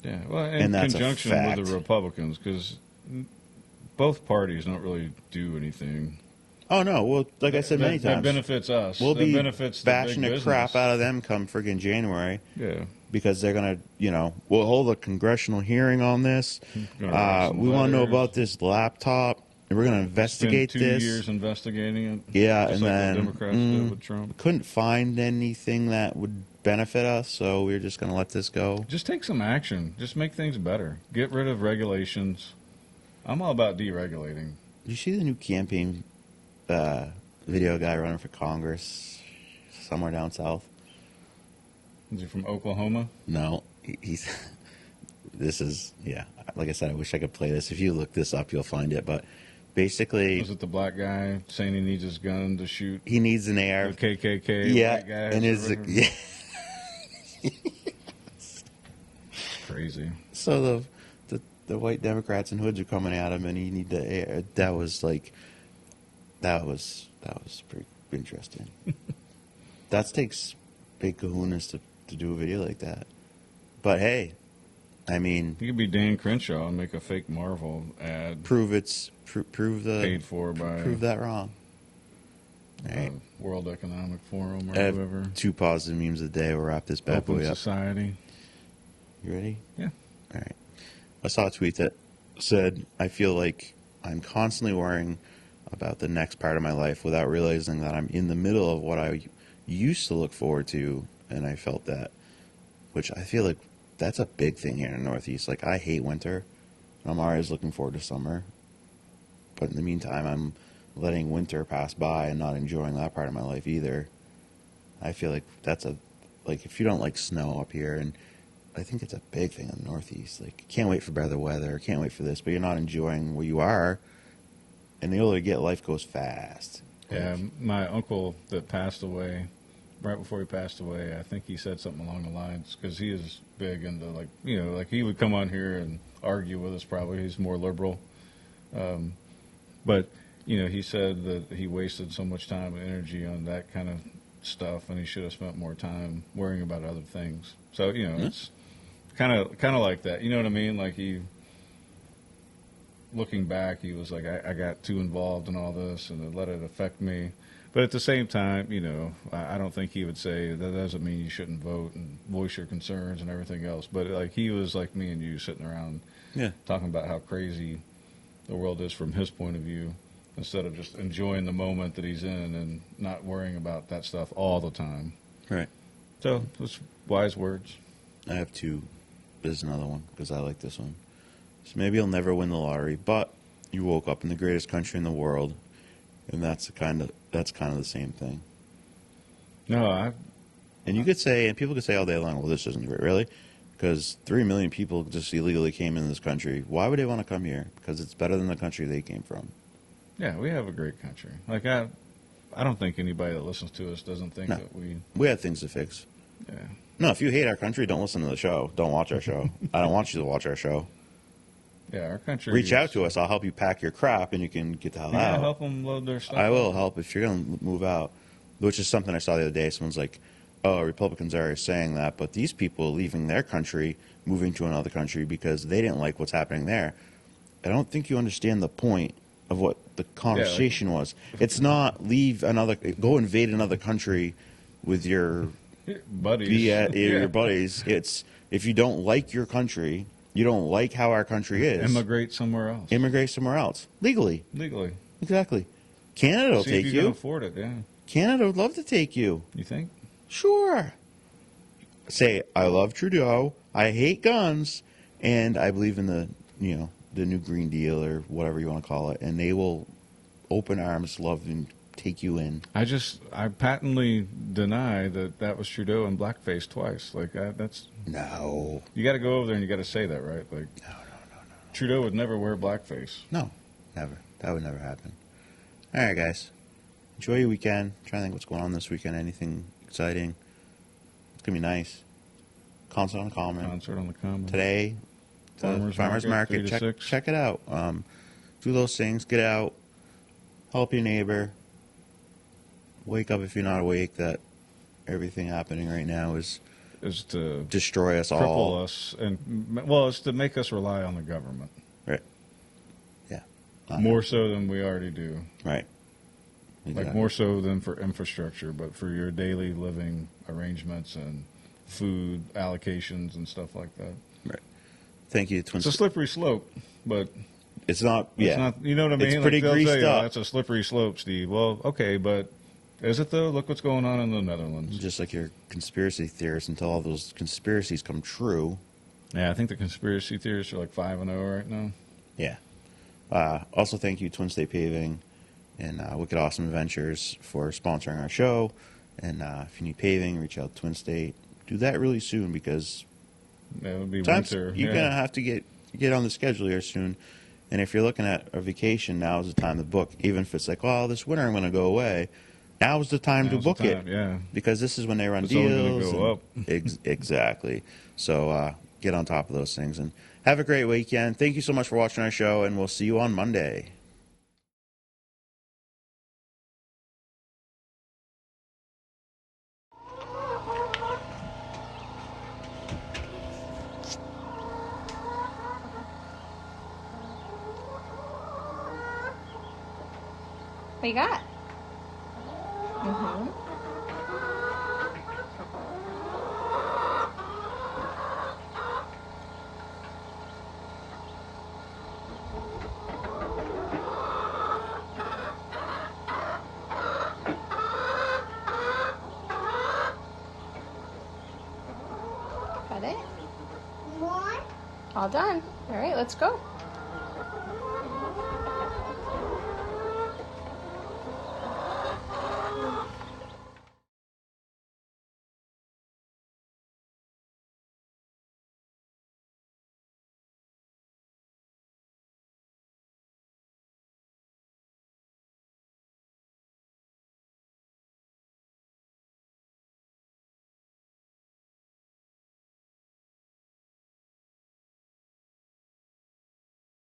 yeah. Well, in And that's a conjunction fact. with the Republicans, because both parties don't really do anything. Oh no! Well, like I said many That times, benefits us. we'll That be benefits the bashing big the business. crap out of them come friggin' January Yeah. because they're gonna, we'll hold a congressional hearing on this. Gonna write some We want to know letters. about this laptop, and we're gonna investigate Spend 2 this. years investigating it. Yeah, just and like then the Democrats did with Trump. couldn't find anything that would benefit us, so we are just gonna let this go. Just take some action. Just make things better. Get rid of regulations. I'm all about deregulating. You see the new campaign video guy running for Congress somewhere down south? Is he from Oklahoma? No, he's. This is, yeah. Like I said, I wish I could play this. If you look this up, you'll find it. But basically, Was it the black guy saying he needs his gun to shoot he needs an AR. the KKK Yeah, white guys? and or his whatever? yeah. Crazy. So the white Democrats and hoods are coming at him, and he need the AR. That was pretty interesting. That takes big kahunas to do a video like that. But hey, I mean, He could be Dan Crenshaw and make a fake Marvel ad prove paid for by prove that wrong. All uh, right. World Economic Forum or I have whoever. 2 positive memes a day. We'll wrap this bad Open boy up. Society. You ready? Yeah. All right. I saw a tweet that said, I feel like I'm constantly worrying about the next part of my life without realizing that I'm in the middle of what I used to look forward to. And I felt that, which I feel like that's a big thing here in the Northeast. Like, I hate winter. I'm always looking forward to summer. But in the meantime, I'm letting winter pass by and not enjoying that part of my life either. I feel like if you don't like snow up here, and I think it's a big thing in the Northeast. Like, can't wait for better weather, can't wait for this, but you're not enjoying where you are, and the older you get, life goes fast. Yeah, my uncle that passed away, right before he passed away, I think he said something along the lines, because he is big into, like he would come on here and argue with us probably. He's more liberal. But, he said that he wasted so much time and energy on that kind of stuff, and he should have spent more time worrying about other things. So, it's kind of like that. You know what I mean? Like, looking back, he was like, I got too involved in all this and it let it affect me. But at the same time, I don't think he would say that doesn't mean you shouldn't vote and voice your concerns and everything else. But like, he was like me and you, sitting around talking about how crazy the world is from his point of view, instead of just enjoying the moment that he's in and not worrying about that stuff all the time. Right. So, those wise words. I have 2. There's another one, because I like this one. So maybe you'll never win the lottery, but you woke up in the greatest country in the world, and that's kind of the same thing. No, And you could say, and people could say all day long, well, this isn't great, really, because 3 million people just illegally came into this country. Why would they want to come here? Because it's better than the country they came from. yeah, we have a great country. Like, I don't think anybody that listens to us doesn't think No. that we. We have things to fix. Yeah. No, if you hate our country, don't listen to the show. Don't watch our show. I don't want you to watch our show. Yeah, our country. Reach out to us. I'll help you pack your crap, and you can get the hell Yeah, out. help them load their stuff. I will help if you're going to move out, which is something I saw the other day. Someone's like, oh, Republicans are saying that, but these people leaving their country, moving to another country because they didn't like what's happening there. I don't think you understand the point of what the conversation was. It's not go invade another country with your buddies. your buddies. It's if you don't like your country, you don't like how our country is, Immigrate somewhere else. immigrate somewhere else legally. Legally. Exactly. Canada will See take if you can you. afford it, yeah. Canada would love to take you. You think? Sure. Say, I love Trudeau, I hate guns, and I believe in the new Green Deal or whatever you want to call it, and they will open arms, love, and take you in. I patently deny that was Trudeau in blackface twice. Like, that's, No. you got to go over there and you got to say that, right? Like, no. Trudeau would never wear blackface. No. Never. That would never happen. All right, guys. Enjoy your weekend. Trying to think what's going on this weekend. Anything exciting? It's going to be nice. Concert on the Common. Concert on the Common. Today, Farmers Market, 3 to Check 6. check it out. Do those things. Get out. Help your neighbor. Wake up if you're not awake. That everything happening right now is to destroy us cripple all. us, and well, it's to make us rely on the government Right. Yeah. more so than we already do. Right. Like Exactly. more so than for infrastructure, but for your daily living arrangements and food allocations and stuff like that. Right. Thank you, Twin. It's a slippery slope, but It's not. it's Yeah. not. You know what I mean? It's pretty they'll greased say, up. that's a slippery slope, Steve. Well, okay, but is it though? Look what's going on in the Netherlands. Just like your conspiracy theorists, until all those conspiracies come true. Yeah, I think the conspiracy theorists are like 5-0 right now. Yeah. Also, thank you, Twin State Paving and Wicked Awesome Adventures for sponsoring our show. And if you need paving, reach out to Twin State. Do that really soon because Yeah, it would be times winter. you're gonna have to get on the schedule here soon. And if you're looking at a vacation, now is the time to book. Even if it's like, well, this winter I'm going to go away. Now is the time to Now's the book it. time, yeah. Because this is when they run It's only gonna deals. go and- exactly. So get on top of those things and have a great weekend. Thank you so much for watching our show, and we'll see you on Monday. What you got? Mm-hmm. Got it? All done. All right, let's go.